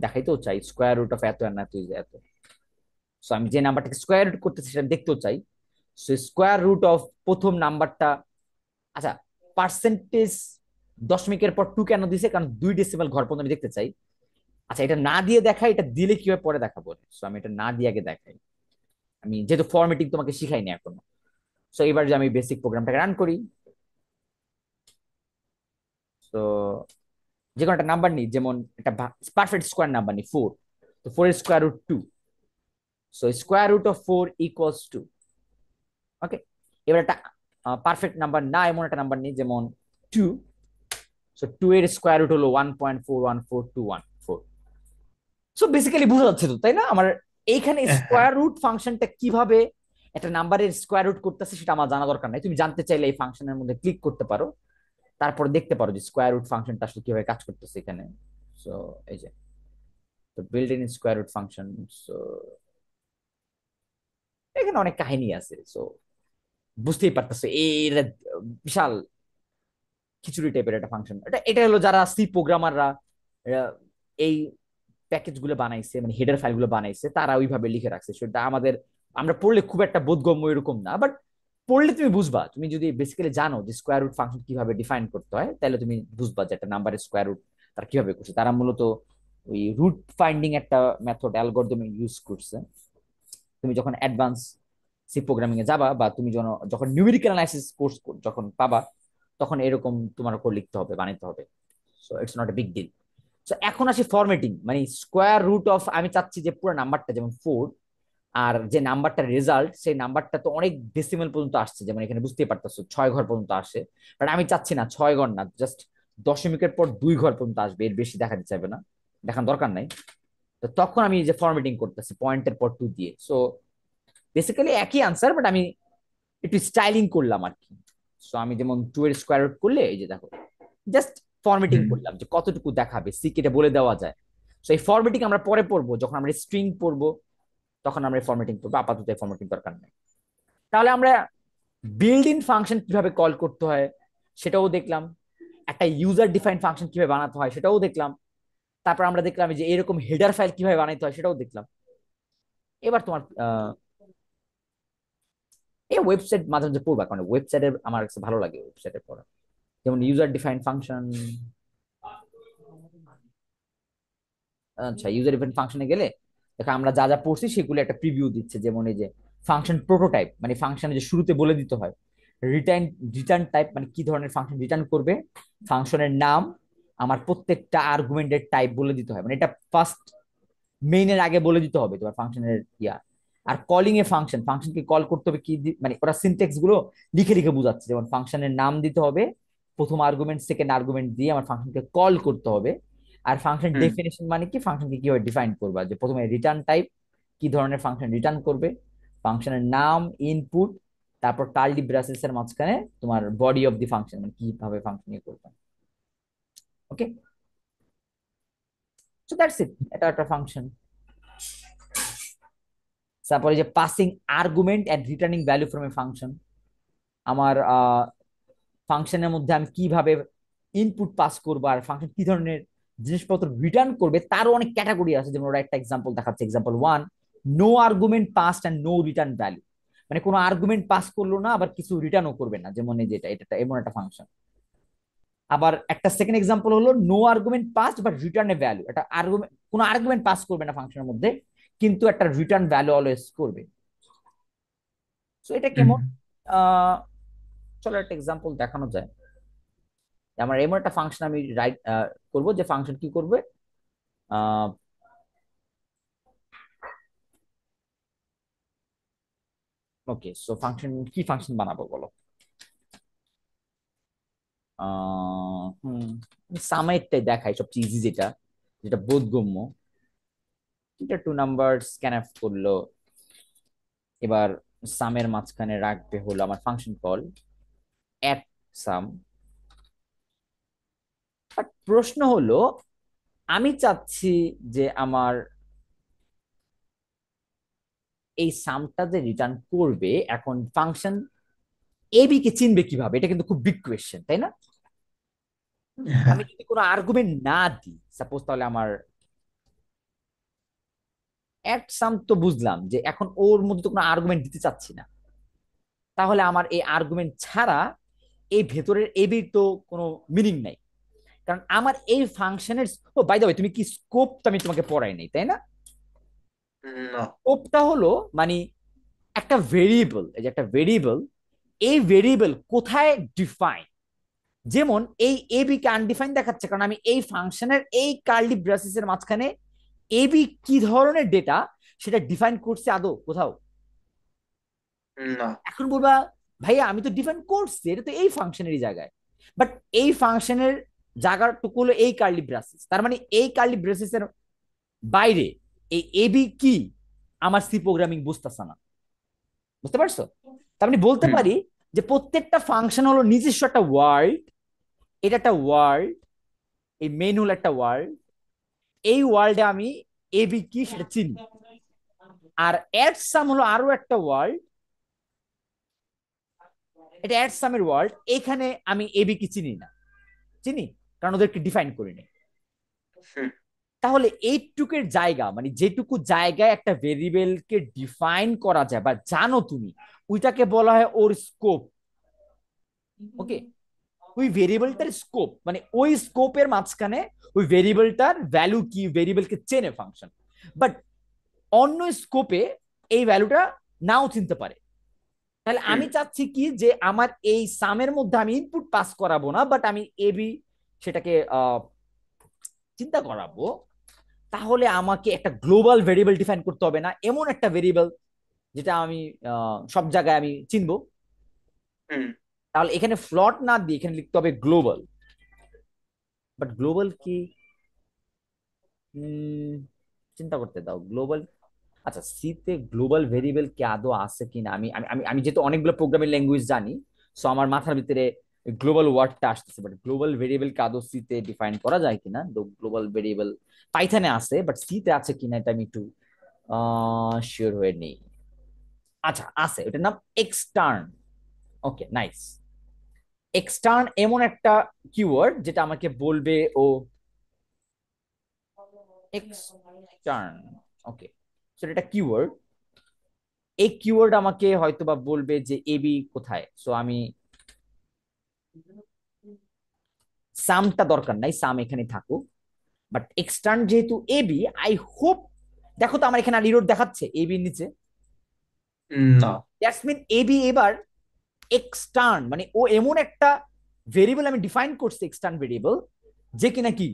দেখাইতেও চাই, স্কোয়ার রুট অফ এত আর না তুই এত। সো আমি যে নাম্বারটাকে স্কোয়ার রুট করতেছি সেটা দেখতেও চাই। সো স্কোয়ার রুট অফ প্রথম নাম্বারটা, আচ্ছা পার্সেন্টেজ দশমিকের পর টু কেন দিছে, কারণ দুই ডেসিমাল ঘর পর্যন্ত আমি দেখতে চাই। আচ্ছা এটা না দিয়ে দেখাই, এটা দিলে কিভাবে পরে দেখাবো, সো আমি এটা না দিয়ে আগে দেখাই, আমি যেহেতু ফরম্যাটিং তোমাকে শিখাইনি এখনো। সো এবার যে আমি বেসিক প্রোগ্রামটাকে রান করি, তো যে কোনো একটা নাম্বার নিই, যেমন একটা পারফেক্ট স্কোয়ার নাম্বার নিই 4, তো 4 এর square root 2, so square root of 4 equals two. Okay, এবার একটা পারফেক্ট নাম্বার না এমন একটা নাম্বার নিই, যেমন 2, সো 2 এর স্কোয়ার রুট হলো 1.414214। সো বেসিক্যালি বোঝা যাচ্ছে তো, তাই না? আমার এইখানে হ্যাঁ স্কোয়ার রুট ফাংশনটা কিভাবে একটা নাম্বারের স্কোয়ার রুট করতেছে সেটা আমার জানা দরকার নাই, তুমি জানতে চাইলে এই ফাংশনের মধ্যে ক্লিক করতে পারো, তারপর দেখতে পারো যে স্কোয়ার রুট ফাংশনটা আসলে কিভাবে কাজ করতেছে এখানে। সো এই যে, তো build in square root function, so এখানে অনেক কাহিনী আছে। সো বুঝতেই পারতেছো এটা বিশাল খিচুড়ি টাইপের একটা ফাংশন। এটা এটা হলো যারা সি প্রোগ্রামাররা এই প্যাকেজ গুলো বানাইছে, মানে হেডার ফাইল গুলো বানাইছে, তারা ওইভাবে লিখে রাখছে, সেটা আমাদের আমরা পড়লে খুব একটা বোধগম্য এরকম না, বাট পড়লে তুমি বুঝবা, তুমি যদি বেসিক্যালি জানো যে স্কোয়ার রুট ফাংশন কিভাবে ডিফাইন করতে হয়, তাহলে তুমি বুঝবা যে একটা নাম্বারের স্কোয়ার রুট তারা কিভাবে করছে। তারা মূলত ওই রুট ফাইন্ডিং একটা মেথড অ্যালগরিদম ইউজ করছে। তুমি যখন অ্যাডভান্স সি প্রোগ্রামিং এ যাবা, বা তুমি যখন নিউমেরিক্যাল অ্যানালাইসিস কোর্স যখন পাবা, তখন এরকম তোমার কোড লিখতে হবে, বানাইতে হবে। So it's not a big deal. So এখন আসি ফরম্যাটিং, মানে স্কোয়ার রুট অফ, আমি চাচ্ছি যে পুরো নাম্বারটা যেমন 4, আর যে নাম্বারটা রেজাল্ট সেই নাম্বারটা তো অনেক ডেসিমেল পর্যন্ত আসছে, যেমন এখানে বুঝতেই পারতেছো 6 ঘর পর্যন্ত আসে, বাট আমি চাচ্ছি না 6 ঘর না, জাস্ট দশমিকের পর 2 ঘর পর্যন্ত আসবে, এর বেশি দেখাতে চাইবে না, দেখার দরকার নাই। তো তখন আমি যে ফরম্যাটিং করতেছি পয়েন্টের পর 2 দিয়ে, সো বেসিক্যালি একই আনসার, বাট আমি একটু স্টাইলিং করলাম আর কি। সো আমি যেমন 2 এর স্কোয়ার রুট করলে এই যে দেখো, জাস্ট ফরম্যাটিং হুম করলাম যে কতটুকু দেখাবে, সিকেটে বলে দেওয়া যায়। সো এই ফরম্যাটিং আমরা পরে পড়বো, যখন আমরা স্ট্রিং পড়বো তখন আমরা ফরম্যাটিং করবো, আপাতত ফরম্যাটিং দরকার নেই। তাহলে আমরা বিল্ড ইন ফাংশন কিভাবে কল করতে হয় সেটাও দেখলাম, একটা ইউজার ডিফাইন ফাংশন কিভাবে বানাতে হয় সেটাও দেখলাম, তারপর আমরা দেখলাম যে এরকম হেডার ফাইল কিভাবে বানাইতে হয় সেটাও দেখলাম। এবার তোমার এই ওয়েবসাইট মাঝে মাঝে পড়বা, কারণ ওয়েবসাইটের আমার কাছে ভালো লাগে ওয়েবসাইটে পড়া, যেমন ইউজার ডিফাইন ফাংশন। আচ্ছা, ইউজার ডিফাইন ফাংশনে গেলে দেখো আমরা যা যা পড়ছি সেগুলো একটা প্রিভিউ দিচ্ছে, যেমন এই যে ফাংশন প্রোটোটাইপ, মানে ফাংশনে যে শুরুতে বলে দিতে হয় রিটার্ন, রিটার্ন টাইপ মানে কি ধরনের ফাংশন রিটার্ন করবে, ফাংশনের নাম, আমার প্রত্যেকটা আর্গুমেন্টের টাইপ বলে দিতে হয়, মানে এটা ফার্স্ট মেইনের আগে বলে দিতে হবে তোমার ফাংশনের ইয়া। আর কলিং এ ফাংশন, ফাংশনকে কল করতে হবে কি মানে ওরা সিনটেক্স গুলো লিখে লিখে বোঝাচ্ছে, যেমন ফাংশনের নাম দিতে হবে, প্রথম আর্গুমেন্ট সেকেন্ড আর্গুমেন্ট দিয়ে আমার ফাংশনকে কল করতে হবে। আর ফাংশন হুম ডেফিনেশন মানে কি, ফাংশনকে কিভাবে ডিফাইন করবা, যে প্রথমে রিটার্ন টাইপ, কি ধরনের ফাংশন রিটার্ন করবে, ফাংশনের নাম, ইনপুট, তারপর কার্লি ব্রাসেস এর মাঝখানে তোমার বডি অফ দি ফাংশন, মানে কিভাবে ফাংশন করবে। ওকে, সো দ্যাটস ইট, এটা একটা ফাংশন। তারপরে যে passing argument and returning value from a function, আমার ফাংশনের মধ্যে আমি কিভাবে ইনপুট পাস করবো আর ফাংশন কি ধরনের জিনিসপত্র রিটার্ন করবে তারও অনেক ক্যাটাগরি আছে। যেমন ওরা একটা এক্সাম্পল দেখাচ্ছে, example one, no argument passed and no return value, মানে কোনো আর্গুমেন্ট পাস করলো না আবার কিছু রিটার্নও করবে না, যেমন এই যেটা এটা এমন একটা ফাংশন। আবার একটা সেকেন্ড এক্সাম্পল হলো no argument pass but return a value, একটা আর্গুমেন্ট, কোনো আর্গুমেন্ট পাস করবে না ফাংশনের মধ্যে, কিন্তু একটা রিটার্ন ভ্যালু অলওয়েজ করবে। সো এটা হুম কেমন, আহ চলো একটা এক্সাম্পল দেখানো যায়। আমার এমন একটা ফাংশন আমি রাইট করব, যে ফাংশন কি করবে, ওকে, সো ফাংশন কি ফাংশন বানাবো বলো। সামেরটাই দেখাই সবচেয়ে ইজি, যেটা যেটা বোধগম্য। এটা 2 নাম্বার স্ক্যানফ করলো, এবার সামের মাঝখানে রাখবে হলো আমার function call at some. But প্রশ্ন হলো, আমি চাচ্ছি যে আমার এই সামটা যে রিটার্ন করবে, এখন ফাংশন এবি কে চিনবে কিভাবে, এটা কিন্তু খুব বিগ কোয়েশ্চেন, তাই না? হ্যাঁ আমি যদি কোনো আর্গুমেন্ট না দিই সাপোজ, তাহলে আমার অ্যাট সাম তো বুঝলাম যে এখন ওর মধ্যে তো কোনো আর্গুমেন্ট দিতে চাচ্ছি না, তাহলে আমার এই আর্গুমেন্ট ছাড়া এই ভেতরের এবির তো কোনো মিনিং নাই। কারণ আমার এই ফাংশনের, ও বাই দ্য ওয়ে, তুমি কি স্কোপ তো আমি তোমাকে পড়াই নাই, তাই না? না স্কোপটা হলো মানে একটা ভেরিয়েবল, এই যে একটা ভেরিয়েবল, এই ভেরিয়েবল কোথায় ডিফাইন। যেমন এই এবি কে আনডিফাইন দেখাচ্ছে, কারণ আমি এই ফাংশনের এই কার্লি ব্রেসেসের মাঝখানে এবি কি ধরনের ডেটা সেটা ডিফাইন করছে আদৌ কোথাও? না এখন বলবা ভাইয়া আমি তো ডিফাইন করছি, এটা তো এই ফাংশনেরই জায়গায়। বাট এই ফাংশনের জায়গাটুকু হলো এই কার্লি ব্রেসেস, তার মানে এই কার্লি ব্রেসেসের বাইরে এই এবি কি আমার সি প্রোগ্রামিং বুঝতেছে না। বুঝতে পারছো? তার মানে বলতে হুম পারি যে প্রত্যেকটা ফাংশন হলো নিজস্ব একটা ওয়ার্ল্ড, এটা একটা ওয়ার্ল্ড, এই মেইন হলো একটা ওয়ার্ল্ড, এই ওয়ার্ল্ডে আমি এবি কি সেটা চিনি। আর এট সাম হলো আরো একটা ওয়ার্ল্ড, এটা এট সামের ওয়ার্ল্ড, এখানে আমি এবি কি চিনি না, চিনি কারণ ওদেরকে ডিফাইন করিনি। হুম তাহলে এইটুকের জায়গা, মানে যেটুকু জায়গায় একটা ভেরিয়েবলকে ডিফাইন করা যায় বা জানো তুমি, ওইটাকে বলা হয় ওর স্কোপ। ওকে, ওই ভেরিয়েবলটার স্কোপ, মানে ওই স্কোপের মাঝখানে ওই ভেরিয়েবলটার ভ্যালু কি, ভেরিয়েবলকে চেনে ফাংশন। বাট অন্য স্কোপে এই ভ্যালুটা নাও চিনতে পারে। তাহলে হুম আমি চাচ্ছি কি, যে আমার এই সামের মধ্যে আমি ইনপুট পাস করাবো না, বাট আমি এবি সেটাকে চিন্তা করাবো। তাহলে আমাকে একটা গ্লোবাল ভেরিয়েবল ডিফাইন করতে হবে না, এমন একটা ভেরিয়েবল যেটা আমি সব জায়গায় আমি চিনবো। হুম তাহলে এখানে ফ্লট না দিয়ে এখানে লিখতে হবে গ্লোবাল। বাট গ্লোবাল কি, উম, চিন্তা করতে দাও গ্লোবাল। আচ্ছা, সি তে গ্লোবাল ভেরিয়েবল কি আদৌ আছে কিনা, আমি আমি আমি আমি যেহেতু অনেকগুলো প্রোগ্রামিং ল্যাঙ্গুয়েজ জানি, সো আমার মাথার ভিতরে গ্লোবাল ওয়ার্ডটা আসতেছে, বাট গ্লোবাল ভেরিয়েবল কি আদৌ সি তে ডিফাইন করা যায় কিনা। গ্লোবাল ভেরিয়েবল পাইথনে আছে, বাট সি তে আছে কিনা এটা আমি একটু শিওর হয়ে নেই। আচ্ছা আছে, এটার নাম এক্সটার্ন। Okay nice. এক্সটার্ন এমন একটা কিওয়ার্ড যেটা আমাকে বলবে ও এক্সটার্ন। ওকে, সেটা একটা কিওয়ার্ড। এই কিওয়ার্ড আমাকে হয়তোবা বলবে যে এবি কোথায়, সো আমি সামটা দরকার নাই, সাম এখানে থাকুক। বাট এক্সটার্ন যেহেতু এবি, আই হোপ, দেখো তো আমার এখানে আর ইরোড দেখাচ্ছে এবি নিচে। না দ্যাটস মিন এবি এবার এক্সটার্ন, মানে ও এমন একটা ভেরিয়েবল আমি ডিফাইন করছি, এক্সটার্ন ভেরিয়েবল, যে কিনা কি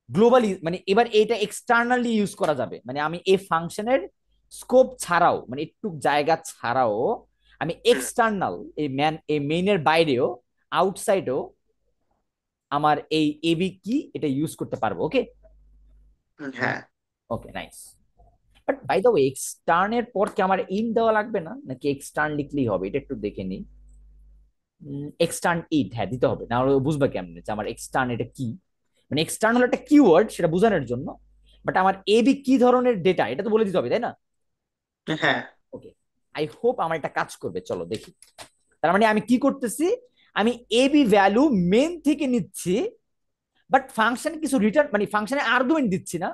গ্লোবালি, মানে এবার এটা এক্সটার্নালি ইউজ করা যাবে, মানে আমি এই ফাংশনের স্কোপ ছাড়াও, মানে একটু জায়গা ছাড়াও আমি হুম এক্সটার্নাল, এই মেইনের বাইরেও, আউটসাইডও আমার এই এবি কি এটা ইউজ করতে পারবো। ওকে, হ্যাঁ okay nice. But by the way extern এর পর কি আমার ইন দেওয়া লাগবে না, নাকি এক্সটার্ন লিখলেই হবে? এটা একটু দেখে নিই। এক্সটার্ন ইট, হ্যাঁ দিতে হবে, না হলে বুঝবা কেমনে যে আমার এক্সটার্ন এটা কি। মানে এক্সটার্ন হলো একটা কিওয়ার্ড, সেটা বোঝানোর জন্য। বাট আমার এবি কি ধরনের ডেটা এটা তো বলে দিতে হবে, তাই না? হ্যাঁ। ওকে, আই হোপ আমার এটা কাজ করবে, চলো দেখি। তার মানে আমি কি করতেছি, আমি এবি ভ্যালু মেন থেকে নিচ্ছি, বাট ফাংশন কিছু রিটার্ন, মানে ফাংশনে আর্গুমেন্ট দিচ্ছি না,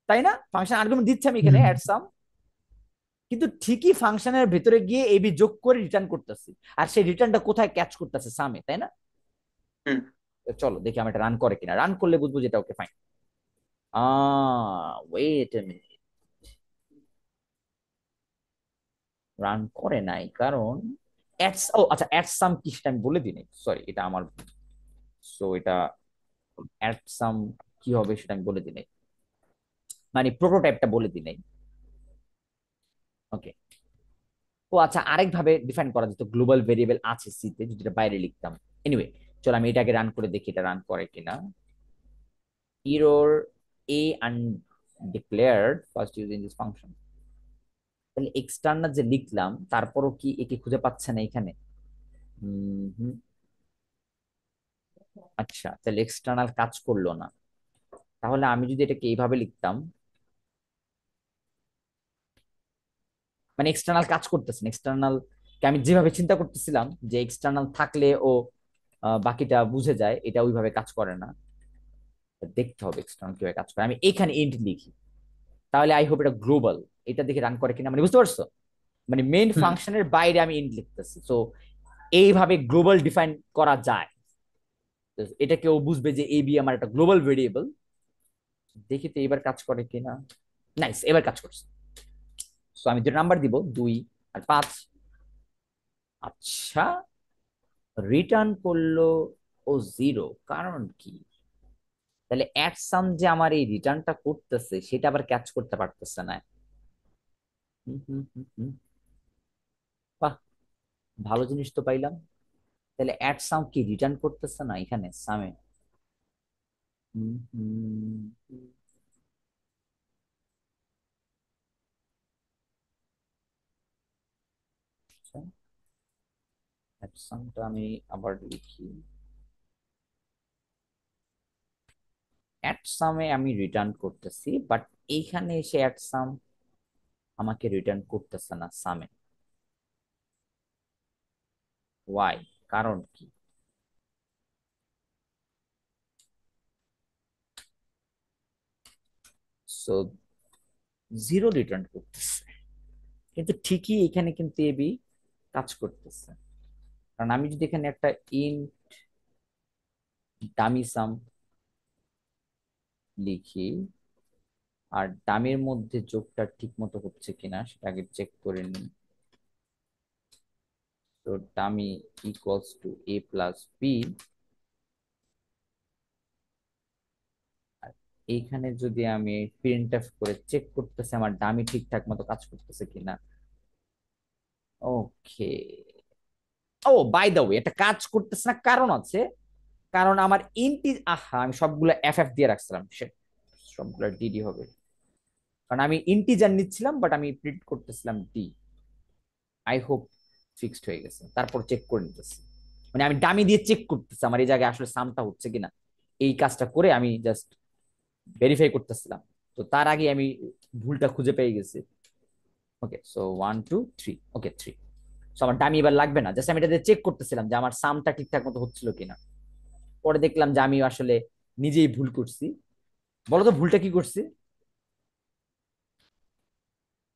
তাই না? ফাংশন আর্গুমেন্ট দিচ্ছি আমি এখানে হুম অ্যাড সাম, কিন্তু ঠিকই ফাংশনের ভেতরে গিয়ে এবি যোগ করে রিটার্ন করতেছি। আর সেই রিটার্নটা কোথায় ক্যাচ করতেছে? সামে, তাই না? হুম তো চলো দেখি আমি এটা রান করে কিনা, রান করলে বুঝবো যেটা okay fine. Wait a minute, run করে নাই কারণ অ্যাডস, ও আচ্ছা অ্যাড সাম কি সেটা আমি বলে দিই নাই, সরি এটা আমার। সো এটা অ্যাড সাম কি হবে সেটা আমি বলে দিই নাই, মানে প্রোটোটাইপটা বলে দিই নাই। ওকে। ও আচ্ছা, আরেক ভাবে ডিফাইন করা যেত, গ্লোবাল ভেরিয়েবল আছে সি তে, যদি এটা বাইরে লিখতাম। এনিওয়ে, চলো আমি এটাকে রান করে দেখি এটা রান করে কিনা। error a undeclared first using this function। তাহলে এক্সটার্নাল যে লিখলাম তারপরও কি একে খুঁজে পাচ্ছে না এখানে? হুম, আচ্ছা তাহলে এক্সটার্নাল কাজ করলো না। তাহলে আমি যদি এটাকে এইভাবে লিখতাম, মানে এক্সটার্নাল কাজ করতেছে না, এক্সটার্নাল কে আমি যেভাবে চিন্তা করতেছিলাম যে এক্সটার্নাল থাকলে ও বাকিটা বুঝে যায়, এটা ওইভাবে কাজ করে না। দেখতে হবে এক্সটার্নাল কিভাবে কাজ করে। আমি এখানে এন্ড লিখি, তাহলে আই হোপ এটা গ্লোবাল, এটা দেখে রান করে কিনা, মানে বুঝতে পারছো? মানে মেইন হুম ফাংশনের বাইরে আমি এন্ড লিখতেছি, তো এইভাবে গ্লোবাল ডিফাইন করা যায়। তো এটা কেউ বুঝবে যে এবি আমার একটা গ্লোবাল ভেরিয়েবল। দেখি তো এবার কাজ করে কিনা। নাইস, এবার কাজ করছে। সো আমি দুটো নাম্বার দিব, 2 আর 5। আচ্ছা, রিটার্ন করলো ও 0, কারণ কি? তাহলে অ্যাট সাম যে আমার এই রিটার্নটা করতেছে সেটা আবার ক্যাচ করতে পারতেছে না। হুম, হুম, হুম, হুম। বাহ, ভালো জিনিস তো পাইলাম। তাহলে অ্যাট সাম কি রিটার্ন করতেছে না এখানে সামে? হুম, হুম, আচ্ছা, অ্যাট সামটা আমি আবার লিখি। অ্যাট সামে আমি রিটার্ন করতেছি, বাট এইখানে এসে অ্যাট সাম আমাকে রিটার্ন করতেছে না সামে। ওয়াই? কারণ কি? সো 0 রিটার্ন করতেছে, কিন্তু ঠিকই এখানে কিন্তু এবি কাজ করতেছে। কারণ আমি যদি এখানে একটা ইন ডামি সাম লিখি, আর ডামির মধ্যে যোগটা ঠিক মতো হচ্ছে কিনা সেটা আগে চেক করে নিই। তো dummy equals to A plus B, আর এইখানে যদি আমি প্রিন্ট এফ করে চেক করতেছি আমার ডামি ঠিকঠাক মতো কাজ করতেছে কিনা। ওকে। ও বাই দ্য ওয়ে, এটা কাজ করতেছে না, কারণ আছে। কারণ আমার ইন্টি, আহা আমি সবগুলো এফ এফ দিয়ে রাখছিলাম, সবগুলো ডিডি হবে। কারণ আমি ইন্টিজার নিচ্ছিলাম, বাট আমি প্রিন্ট করতেছিলাম ডি। আই হোপ ফিক্সড হয়ে গেছে, তারপর চেক করে নিতেছি। মানে আমি ডামি দিয়ে চেক করতেছি আমার এই জায়গায় আসলে সামটা হচ্ছে কিনা। এই কাজটা করে আমি জাস্ট ভেরিফাই করতেছিলাম। তো তার আগে আমি ভুলটা খুঁজে পেয়ে গেছি। ওকে, সো 1 2 3, ওকে 3। সো আমার ডামি এবার লাগবে না, জাস্ট আমি এটা দিয়ে চেক করতেছিলাম যে আমার সামটা ঠিকঠাক মতো হচ্ছিল কিনা। পরে দেখলাম যে আমি আসলে নিজেই ভুল করছি। বলো তো ভুলটা কি করছি?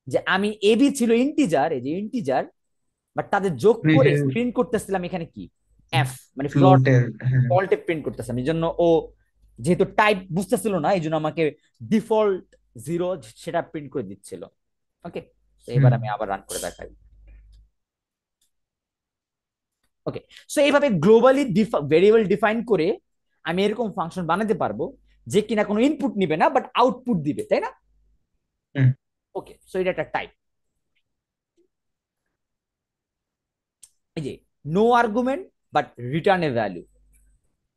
যে আমি এবি ছিল ইন্টিজার, এই যে ইন্টিজার, বাট তাদের যোগ করে প্রিন্ট করতেছিলাম এখানে কি, এফ, মানে ফ্লট, ফ্লোটের। হ্যাঁ। ফল্টে প্রিন্ট করতেছিলাম। এই জন্য ও যেহেতু টাইপ বুঝতেছিল না, এই জন্য আমাকে ডিফল্ট 0 সেটা প্রিন্ট করে দিচ্ছিল। ওকে, তো এবার হুম আমি আবার রান করে দেখাই। ওকে, সো এইভাবে গ্লোবালি ভেরিয়েবল ডিফাইন করে আমি এরকম ফাংশন বানাতে পারবো যে কিনা কোনো ইনপুট নিবে না, বাট আউটপুট দিবে, তাই না? হুম ওকে, সো এটা একটা টাইপ। এই যে no argument but return a value.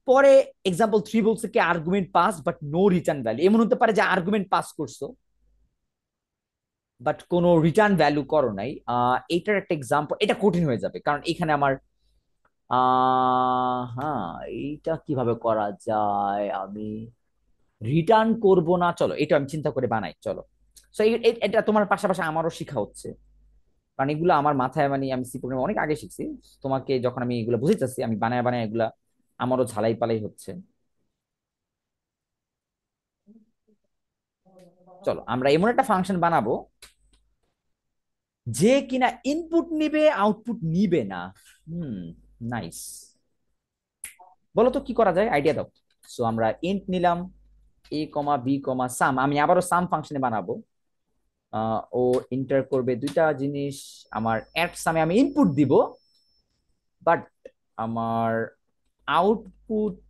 পরে এক্সাম্পল 3 বলছে কি argument pass but no return value. এমন হতে পারে যে আর্গুমেন্ট পাস করছো, বাট কোনো রিটার্ন ভ্যালু করো নাই। এইটার একটা এক্সাম্পল, এটা কঠিন হয়ে যাবে কারণ এখানে আমার হ্যাঁ, এইটা কিভাবে করা যায়, আমি রিটার্ন করব না, চলো এটা আমি চিন্তা করে বানাই, চলো। সো এটা তোমার পাশাপাশি আমারও শিখা হচ্ছে, কারণ এগুলো আমার মাথায়, মানে আমি সি প্রোগ্রাম অনেক আগে শিখছি। তোমাকে যখন আমি এগুলো বুঝাইতেছি, আমি বানায় বানায় এগুলা আমারও ঝালাই পালাই হচ্ছে। চলো আমরা এমন একটা ফাংশন বানাবো যে কিনা ইনপুট নিবে আউটপুট নিবে না। হুম, নাইস। বলো তো কি করা যায়, আইডিয়া দাও। সো আমরা ইন্ট নিলাম এ কমা বি কমা সাম, আমি আবারও সাম ফাংশনে বানাবো। ও ইন্টার করবে দুইটা জিনিস, আমার এট সামে আমি ইনপুট দিব, বাট আমার আউটপুট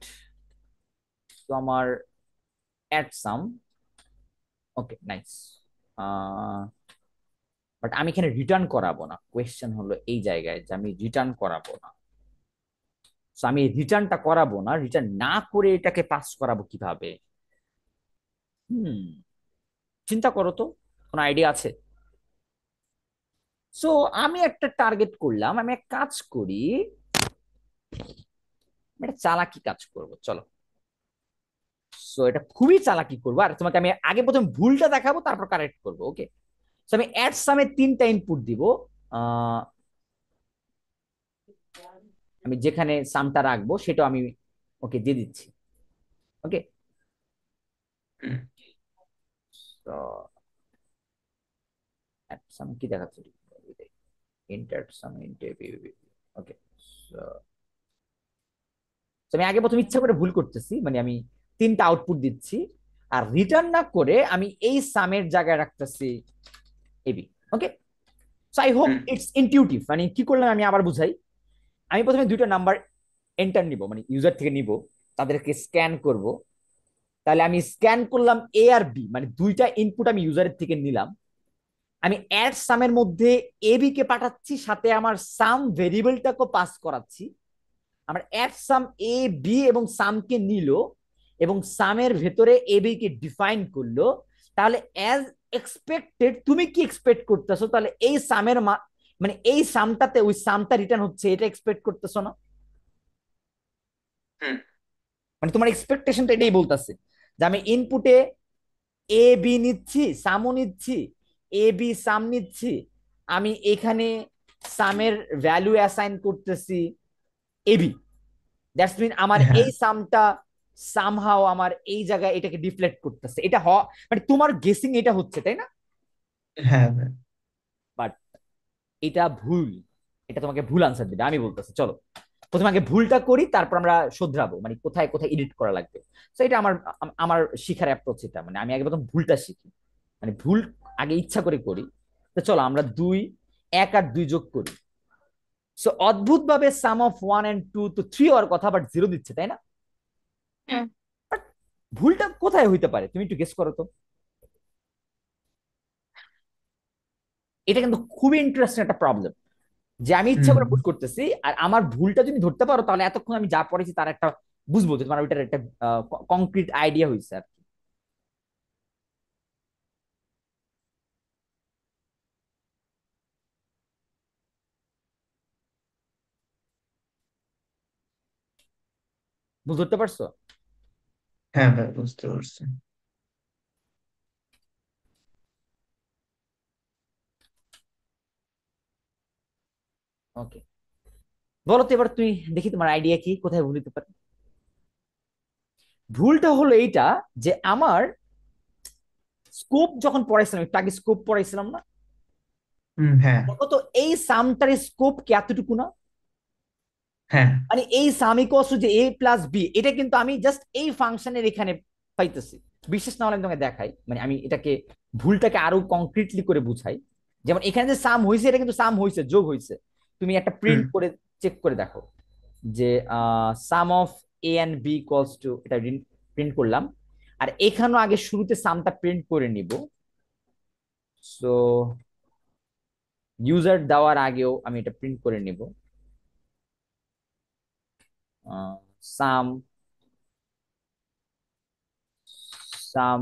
তো আমার এট সাম। ওকে, নাইস। বাট আমি এখানে রিটার্ন করাবো না, কোয়েশ্চেন হলো এই জায়গায় যে আমি রিটার্ন করাবো না। So আমি রিটার্নটা করাবো না, রিটার্ন না করে এটাকে পাস করাবো কিভাবে? হুম, চিন্তা করো তো, কোনো আইডিয়া আছে? সো আমি একটা টার্গেট করলাম, আমি এক কাজ করি, আমি একটা চালাকি কাজ করব, চলো। সো এটা খুবই চালাকি করবো, আর তোমাকে আমি আগে প্রথম ভুলটা দেখাবো, তারপর কারেক্ট করবো, ওকে? সো আমি অ্যাড সামে তিনটা ইনপুট দিব। আহ, আমি যেখানে সামটা রাখবো সেটাও আমি ওকে দিয়ে দিচ্ছি, ওকে? হুম। তো অ্যাড সাম কি দেখাচ্ছে, ইন্টার সাম ইন্টার, ওকে। আমি আগে প্রথম ইচ্ছা করে ভুল করতেছি, মানে আমি তিনটা আউটপুট দিচ্ছি, আর রিটার্ন না করে আমি এই সামের জায়গায় রাখতেছি AB, okay? So I hope hmm. It's intuitive. মানে কি করলাম আমি আবার বুঝাই। আমি প্রথমে দুইটা নাম্বার এন্টার নিব, মানে ইউজার থেকে নিব, তাদেরকে স্ক্যান করব। তাহলে আমি স্ক্যান করলাম এ আর বি, মানে দুইটা ইনপুট আমি ইউজারের থেকে নিলাম। আমি অ্যাড সামের মধ্যে এ বি কে পাঠাচ্ছি, সাথে আমার সাম ভেরিয়েবলটাকে পাস করাচ্ছি। আমার অ্যাড সাম এ বি এবং সামকে নিল, এবং সামের ভেতরে এ বি কে ডিফাইন করলো। তাহলে অ্যাজ এক্সপেক্টেড, তুমি কি এক্সপেক্ট করতেছো, তাহলে এই সামের মানে এই সামটাতে ওই সামটা রিটার্ন হচ্ছে, এটা এক্সপেক্ট করতেছো না? হুম। মানে তোমার এক্সপেকটেশনটা এটাই বলতেছে যে আমি ইনপুটে এ বি নিচ্ছি, সামও নিচ্ছি, এ বি সাম নিচ্ছি, আমি এখানে সামের ভ্যালু অ্যাসাইন করতেছি এবি। দ্যাটস মিন আমার হ্যাঁ, এই সামটা সামহাও আমার এই জায়গায় এটাকে ডিফ্লেক্ট করতেছে, এটা মানে তোমার গেসিং এটা হচ্ছে, তাই না? হ্যাঁ ভাই। বাট এটা ভুল, এটা তোমাকে ভুল আনসার দিবে, আমি বলতেছি চলো প্রথমে আগে ভুলটা করি, তারপর আমরা শোধরাবো, মানে কোথায় কোথায় এডিট করা লাগবে। তো এটা আমার আমার শিখার অ্যাপ্রোচ এটা, মানে আমি আগে প্রথম ভুলটা শিখি, মানে ভুল আগে ইচ্ছা করে করি। তো চলো আমরা দুই, এক আর দুই যোগ করি। সো অদ্ভুত ভাবে সাম অফ ওয়ান এন্ড টু তো থ্রি হওয়ার কথা, বাট জিরো দিচ্ছে, তাই না? হুম। But ভুলটা কোথায় হইতে পারে, তুমি একটু গেস করো তো। এটা কিন্তু খুবই ইন্টারেস্টিং একটা প্রবলেম, যে আমি ইচ্ছা হুম। করে ভুল করতেছি, আর আমার ভুলটা যদি ধরতে পারো তাহলে এতক্ষণ আমি যা পড়েছি তার একটা বুঝবো যে তোমার ওইটার একটা কংক্রিট আইডিয়া হয়েছে আর কি। বুঝ ধরতে পারছো? হ্যাঁ ভাই, বুঝতে পারছি। ওকে, বলো তো এবার তুমি, দেখি তোমার আইডিয়া কি, কোথায় ভুল হতে পারে। ভুলটা হলো এইটা, যে আমার স্কোপ যখন পড়াইছিলাম, একটু আগে স্কোপ পড়াইছিলাম না, হুম। হ্যাঁ। দেখো তো এই সামটার স্কোপ কি এতটুকু না? হ্যাঁ। মানে এই সামিকস যে এ প্লাস বি, এটা কিন্তু আমি জাস্ট এই ফাংশনের এখানে পাইতেছি। বিশেষ না হলে আমি তোমাকে দেখাই, মানে আমি এটাকে ভুলটাকে আরো কংক্রিটলি করে বুঝাই। যেমন এখানে যে সাম হয়েছে, এটা কিন্তু সাম হয়েছে, যোগ হয়েছে। তুমি একটা হুম। প্রিন্ট করে চেক করে দেখো যে sum of A and B equals to, এটা প্রিন্ট করলাম। আর এখানেও আগে শুরুতে সামটা প্রিন্ট করে নিব। সো ইউজার দেওয়ার আগেও আমি এটা প্রিন্ট করে নিব, সাম সাম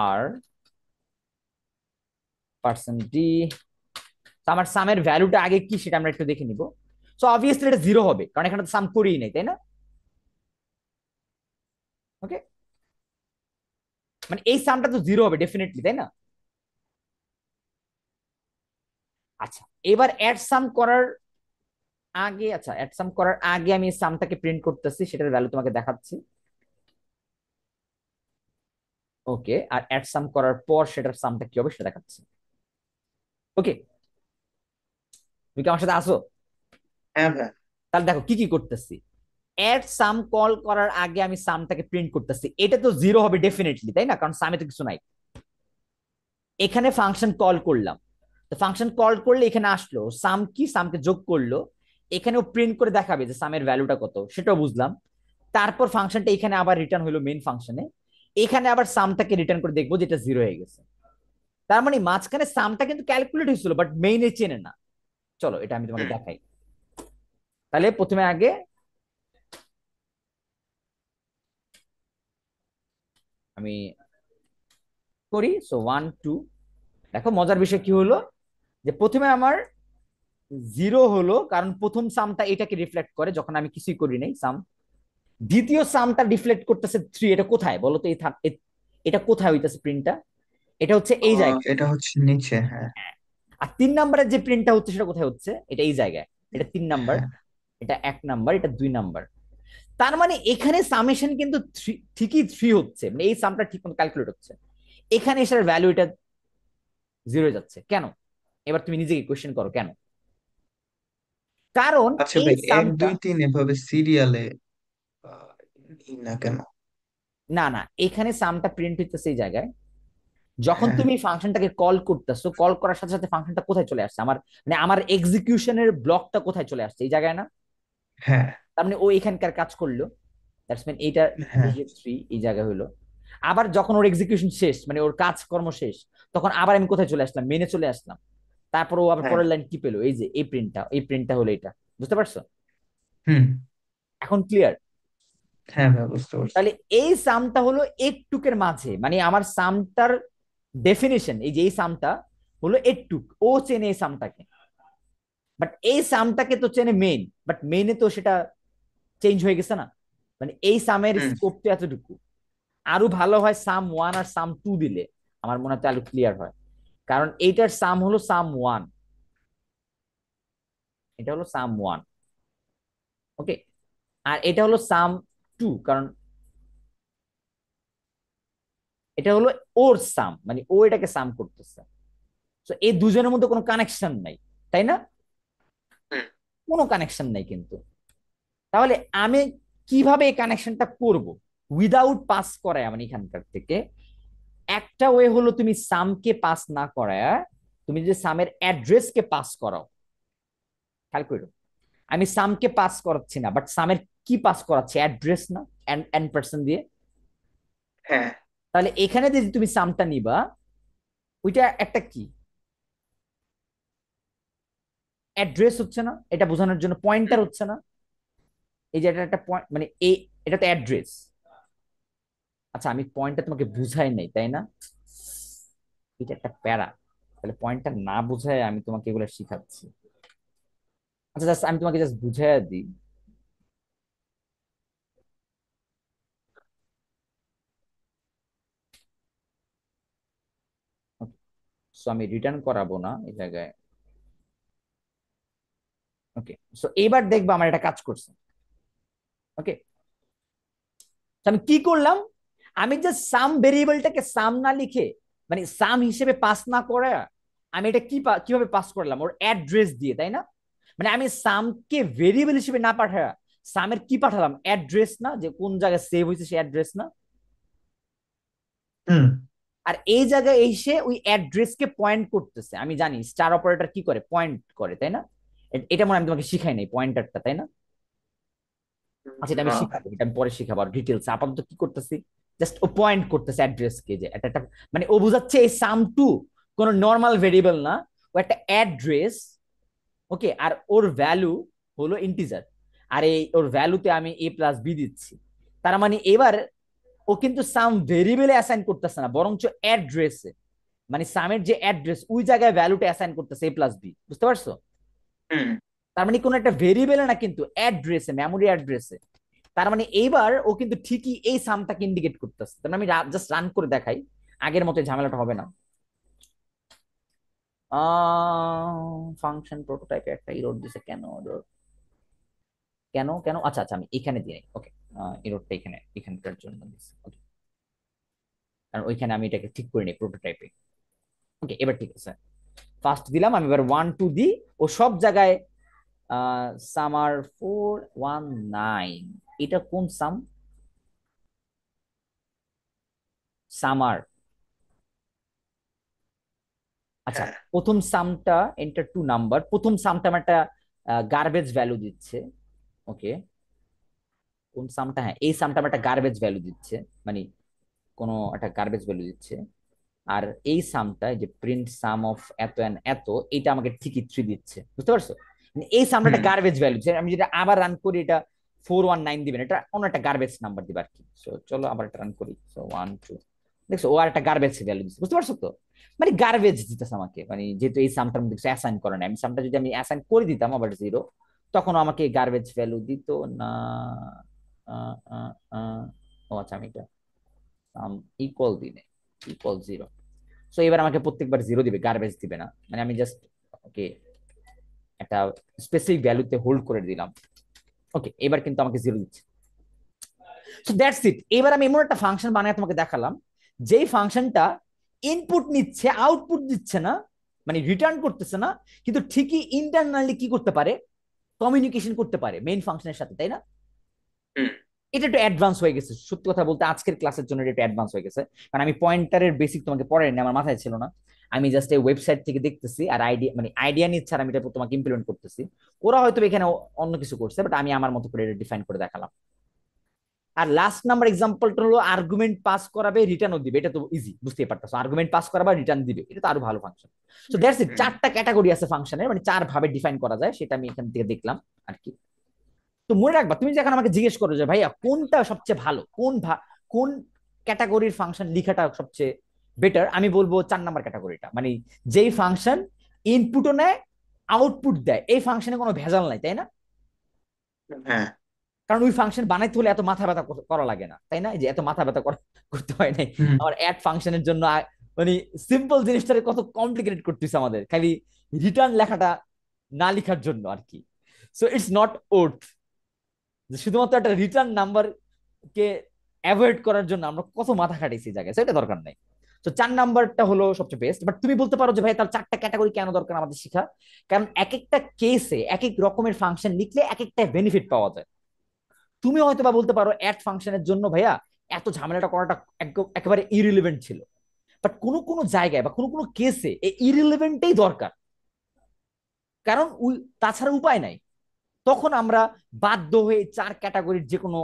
আর পার্সেন্ট ডি। আমার সামের ভ্যালুটা আগে কি সেটা আমরা একটু দেখে নিব। সো অবভিয়াসলি এটা জিরো হবে, কারণ এখানে তো সাম করিই নাই, তাই না? ওকে, মানে এই সামটা তো জিরো হবে ডেফিনেটলি, তাই না? আচ্ছা, এবার অ্যাড সাম করার আগে, আচ্ছা অ্যাড সাম করার আগে আমি সামটাকে প্রিন্ট করতেছি, সেটার ভ্যালু তোমাকে দেখাচ্ছি। ওকে, আর অ্যাড সাম করার পর সেটার সামটা কি হবে সেটা দেখাচ্ছি। ওকে, তুমি কি আমার সাথে আসো? হ্যাঁ ভাই। তাহলে দেখো কি কি করতেছি। অ্যাড সাম কল করার আগে আমি সামটাকে প্রিন্ট করতেছি, এটা তো জিরো হবে ডেফিনেটলি, তাই না? কারণ সামে তো কিছু নাই। এখানে ফাংশন কল করলাম, তো ফাংশন কল করলে এখানে আসলো সাম, কি সামকে যোগ করলো, এখানেও প্রিন্ট করে দেখাবে যে সামের ভ্যালুটা কত, সেটাও বুঝলাম। তারপর ফাংশনটা এখানে আবার রিটার্ন হলো মেইন ফাংশনে, এখানে আবার সামটাকে রিটার্ন করে দেখবো যেটা জিরো হয়ে গেছে। তার মানে মাঝখানে সামটা কিন্তু ক্যালকুলেট হয়েছিল, বাট মেইনে চেনে না। চলো এটা আমি তোমাকে হুম দেখাই। তাহলে প্রথমে আগে আমি করি, সো 1 2। দেখো মজার বিষয় কি হলো, যে প্রথমে আমার জিরো হলো কারণ প্রথম সামটা এটাকে রিফ্লেক্ট করে যখন আমি কিছুই করি নাই সাম। দ্বিতীয় সামটা রিফ্লেক্ট করতেছে 3, এটা কোথায় বলো তো? এটা কোথায় হইতেছে প্রিন্টটা? এটা হচ্ছে এই জায়গায়। এটা হচ্ছে নিচে, হ্যাঁ। আর 3 নাম্বারের যে প্রিন্টটা হচ্ছে সেটা কোথায় হচ্ছে? এটা এই জায়গায়। এটা 3 নাম্বার, হ্যাঁ এটা 1 নাম্বার, এটা 2 নাম্বার। তার মানে এখানে সামেশন কিন্তু ঠিকই 3 হচ্ছে, মানে এই সামটা ঠিক মতো ক্যালকুলেট হচ্ছে। এখানে এসে ভ্যালু এটা জিরো যাচ্ছে কেন? এবার তুমি নিজেকে কোয়েশ্চেন করো কেন। কারণ আচ্ছা এই ভাই, এক সামটা, দুই তিন এভাবে সিরিয়ালে না কেন? না না, এখানে সামটা প্রিন্ট হইতেছে এই জায়গায়। যখন হ্যাঁ তুমি ফাংশনটাকে কল করতেছো, কল করার সাথে সাথে ফাংশনটা কোথায় চলে আসছে আমার, মানে আমার এক্সিকিউশনের ব্লকটা কোথায় চলে আসছে? এই জায়গায় না? হ্যাঁ তার মানে ও এখানকার কাজ করলো, দ্যাটস মিন এইটা, হ্যাঁ এই যে 3 এই জায়গা হলো। আবার যখন ওর এক্সিকিউশন শেষ, মানে ওর কাজকর্ম শেষ, তখন আবার আমি কোথায় চলে আসলাম? মেনে চলে আসলাম। তারপর ও আবার হ্যাঁ। পরের লাইন কি পেলো? এই যে এই প্রিন্টটা হলো এটা। বুঝতে পারছো? হুম। এখন ক্লিয়ার? হ্যাঁ ভাই, বুঝতে পারছি। তাহলে এই সামটা হলো একটুকের মাঝে, মানে আমার সামটার ডেফিনেশন, এই যে এই সামটা হলো একটুক, ও চেনে এই সামটাকে। বাট এই সামটাকে তো চেনে মেইন, বাট মেইনে তো সেটা চেঞ্জ হয়ে গেছে না। মানে এই সামের হুম স্কোপ তো এতটুকু। আরো ভালো হয় সাম 1 আর সাম 2 দিলে, আমার মনে হয় আরো ক্লিয়ার হয়। কারণ এইটার সাম হলো সাম 1, এটা হলো সাম 1। ওকে, আর এটা হলো সাম 2, কারণ এটা হলো ওর সাম, মানে ও এটাকে সাম করতেছে। তো এই দুজনের মধ্যে কোনো কানেকশন নাই, তাই না? হুম। কোনো কানেকশন নাই কিন্তু। তাহলে আমি কিভাবে এই কানেকশনটা করব উইদাউট পাস করায়? মানে এখানকার থেকে একটা ওয়ে হলো তুমি সামকে পাস না করায় তুমি যদি সামের অ্যাড্রেসকে পাস করাও। খেয়াল করো, আমি সামকে পাস করাচ্ছি না, বাট সামের কি পাস করাচ্ছি? অ্যাড্রেস না? এন পার্সন দিয়ে। হ্যাঁ। তাহলে এখানে যদি তুমি সামটা নিবা, ওইটা একটা কি অ্যাড্রেস হচ্ছে না? এটা বোঝানোর জন্য পয়েন্টার হুম। হচ্ছে না? এই যে এটা একটা পয়েন্ট, মানে এই, এটা তো অ্যাড্রেস। আচ্ছা আমি পয়েন্টটা তোমাকে বুঝাই নাই, তাই না? এটা একটা প্যারা। তাহলে পয়েন্টটা না বুঝায় আমি তোমাকে এগুলো শিখাচ্ছি। আচ্ছা জাস্ট আমি তোমাকে জাস্ট বুঝাইয়া দিই। সো আমি রিটার্ন করাবো না এই জায়গায়। ওকে, সো এইবার দেখবো আমার এটা কাজ করছে। ওকে, আমি কি করলাম? আমি জাস্ট সাম ভেরিয়েবলটাকে সাম না লিখে, মানে সাম হিসেবে পাস না করে, আমি এটা কিভাবে পাস করলাম? ওর অ্যাড্রেস দিয়ে, তাই না? মানে আমি সামকে ভেরিয়েবল হিসেবে না পাঠায় সামের কি পাঠালাম? অ্যাড্রেস না? যে কোন জায়গায় সেভ হয়েছে সেই অ্যাড্রেস না? হুম। আর এই জায়গায় এসে ওই অ্যাড্রেসকে পয়েন্ট করতেছে। আমি জানি স্টার অপারেটর কি করে, পয়েন্ট করে, তাই না? এটা মনে হয় আমি তোমাকে শিখাই নাই পয়েন্টারটা, তাই না? আচ্ছা এটা আমি না ভাই। শিখাবো, এটা আমি পরে শিখাবো আর ডিটেলস। আপাতত কি করতেছি, জাস্ট ও পয়েন্ট করতেছে অ্যাড্রেস কে, যে একটা মানে ও বুঝাচ্ছে এই সাম 2 কোনো নর্মাল ভেরিয়েবল না, ও একটা অ্যাড্রেস। ওকে, আর ওর ভ্যালু হলো ইন্টিজার। আর এই ওর ভ্যালুতে আমি a+b দিচ্ছি। তার মানে এবার ও কিন্তু সাম ভেরিয়েবলে অ্যাসাইন করতেছে না, বরঞ্চ অ্যাড্রেসে। মানে সামের যে অ্যাড্রেস ওই জায়গায় ভ্যালুটা অ্যাসাইন করতেছে a প্লাস বি, বুঝতে পারছো? হুম। তার মানে কোনো একটা ভেরিয়েবলে না, কিন্তু অ্যাড্রেসে, মেমোরি অ্যাড্রেসে। তার মানে এইবার ও কিন্তু ঠিকই এই সামটাকে ইন্ডিকেট করতেছে। তার মানে আমি জাস্ট রান করে দেখাই, আগের মতো ঝামেলাটা হবে না। ফাংশন প্রোটোটাইপে একটা ইরোর দিছে কেন? কেন কেন আচ্ছা আচ্ছা, আমি এখানে দিই। ওকে, ইরোরটা এখানে, এখানকার জন্য দিছি। ওকে, কারণ ওইখানে আমি এটাকে ঠিক করে নিই প্রোটোটাইপে। ওকে, এবার ঠিক আছে। ফার্স্ট দিলাম আমি, এবার 1 2 দিই। ও সব জায়গায় সামার 419, এটা কোন সাম? সামার, আচ্ছা। হ্যাঁ। প্রথম সামটা এন্টার টু নাম্বার, প্রথম সামটা আমার একটা গার্বেজ ভ্যালু দিচ্ছে। ওকে, কোন সামটা? হ্যাঁ, এই সামটা আমার একটা গার্বেজ ভ্যালু দিচ্ছে, মানে কোনো একটা গার্বেজ ভ্যালু দিচ্ছে। আর এই সামটা, যে প্রিন্ট সাম অফ এত এন্ড এত, এটা আমাকে ঠিকই 3 দিচ্ছে, বুঝতে পারছো? মানে এই সামটা হুম। একটা গার্বেজ ভ্যালু, আমি যেটা আবার রান করি, এটা 419 দিবেন, এটা অন্য একটা গার্বেজ নাম্বার দিবে আর কি। সো চলো আবার একটা রান করি। সো 1 2, দেখছো ও আর একটা গার্বেজ ভ্যালু দিচ্ছে, বুঝতে পারছো তো? মানে গার্বেজ দিতেছে আমাকে, মানে যেহেতু এই সামটার মধ্যে কিছু অ্যাসাইন করে না, আমি সামটা যদি আমি অ্যাসাইন করে দিতাম আবার 0, তখন আমাকে গার্বেজ ভ্যালু দিত না। আহ, আহ, আহ, ও আচ্ছা, আমি এটা ইকুয়াল দিনে, ইকুয়াল 0। সো এবার আমাকে প্রত্যেকবার 0 দিবে, গার্বেজ দিবে না। মানে আমি জাস্ট ওকে একটা স্পেসিফিক ভ্যালুতে হোল্ড করে দিলাম। ওকে, এবার কিন্তু আমাকে 0 দিচ্ছে। সো দ্যাটস ইট। এবার আমি এমন একটা ফাংশন বানায় তোমাকে দেখালাম, যেই ফাংশনটা ইনপুট নিচ্ছে, আউটপুট দিচ্ছে না, মানে রিটার্ন করতেছে না, কিন্তু ঠিকই ইন্টারনালি কি করতে পারে, কমিউনিকেশন করতে পারে মেইন ফাংশনের সাথে, তাই না? হুম। এটা একটু অ্যাডভান্স হয়ে গেছে, সত্যি কথা বলতে আজকের ক্লাসের জন্য এটা একটু অ্যাডভান্স হয়ে গেছে। কারণ আমি পয়েন্টারের বেসিক তোমাকে পড়াইনি, আমার মাথায় ছিল না। আমি জাস্ট এই ওয়েবসাইট থেকে দেখতেছি আর আইডিয়া, মানে আইডিয়া নিচ্ছে, আর আমি এটা তোমাকে ইমপ্লিমেন্ট করতেছি। ওরা হয়তো এখানে অন্য কিছু করছে, বাট আমি আমার মতো করে এটা ডিফাইন করে দেখালাম। আর লাস্ট নাম্বার এক্সাম্পলটা হলো আর্গুমেন্ট পাস করাবে, রিটার্নও দিবে। এটা তো ইজি, বুঝতেই পারতেছো, আর্গুমেন্ট পাস করাবে, রিটার্ন দিবে, এটা তো আরো ভালো function. So that's it. Hmm. 4টা ক্যাটাগরি আছে ফাংশনের, মানে 4 ভাবে ডিফাইন করা যায়, সেটা আমি এখান থেকে দেখলাম আর কি। তো মনে রাখবা, তুমি যখন আমাকে জিজ্ঞেস করো যে ভাইয়া কোনটা সবচেয়ে ভালো, কোন ক্যাটাগরির ফাংশন লিখাটা সবচেয়ে বেটার, আমি বলবো 4 নাম্বার ক্যাটাগরিটা। মানে যেই ফাংশন ইনপুটও নেয়, আউটপুট দেয়, এই ফাংশনে কোনো ভেজাল নাই, তাই না? হ্যাঁ। কারণ ওই ফাংশন বানাইতে হলে এত মাথা ব্যথা করা লাগে না, তাই না? এই যে এত মাথা ব্যথা করতে হয় নাই হুম। আমার অ্যাড ফাংশনের জন্য। মানে সিম্পল জিনিসটাকে কত কমপ্লিকেটেড করতেছে আমাদের, খালি রিটার্ন লেখাটা না লিখার জন্য আর কি। সো ইটস নট ওর্থ যে শুধুমাত্র একটা রিটার্ন নাম্বার কে অ্যাভয়েড করার জন্য আমরা কত মাথা খাটাইছি জায়গায়, সেটা দরকার নাই। তো 4 নাম্বারটা হলো সবচেয়ে বেস্ট। বাট তুমি বলতে পারো যে ভাই তার 4টা ক্যাটাগরি কেন দরকার আমাদের শিখা? কারণ এক একটা কেসে এক এক রকমের ফাংশন লিখলে এক একটা বেনিফিট পাওয়া যায়। তুমি হয়তো বা বলতে পারো অ্যাড ফাংশনের জন্য ভাইয়া এত ঝামেলাটা করাটা একেবারে ইরিলিভেন্ট ছিল। বাট কোনো কোনো জায়গায় বা কোনো কোনো কেসে এই ইরিলিভেন্টই দরকার, কারণ তাছাড়া উপায় নাই। তখন আমরা বাধ্য হয়ে 4 ক্যাটাগরির যে কোনো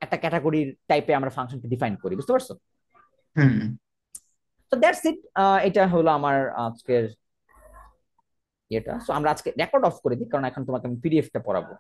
একটা ক্যাটাগরির টাইপে আমরা ফাংশনকে ডিফাইন করি, বুঝতে পারছো? হুম। তো দ্যাটস ইট। এটা হলো আমার আজকের এটা। সো আমরা আজকে রেকর্ড অফ করে দিই, কারণ এখন তোমাকে আমি পিডিএফটা পড়াবো।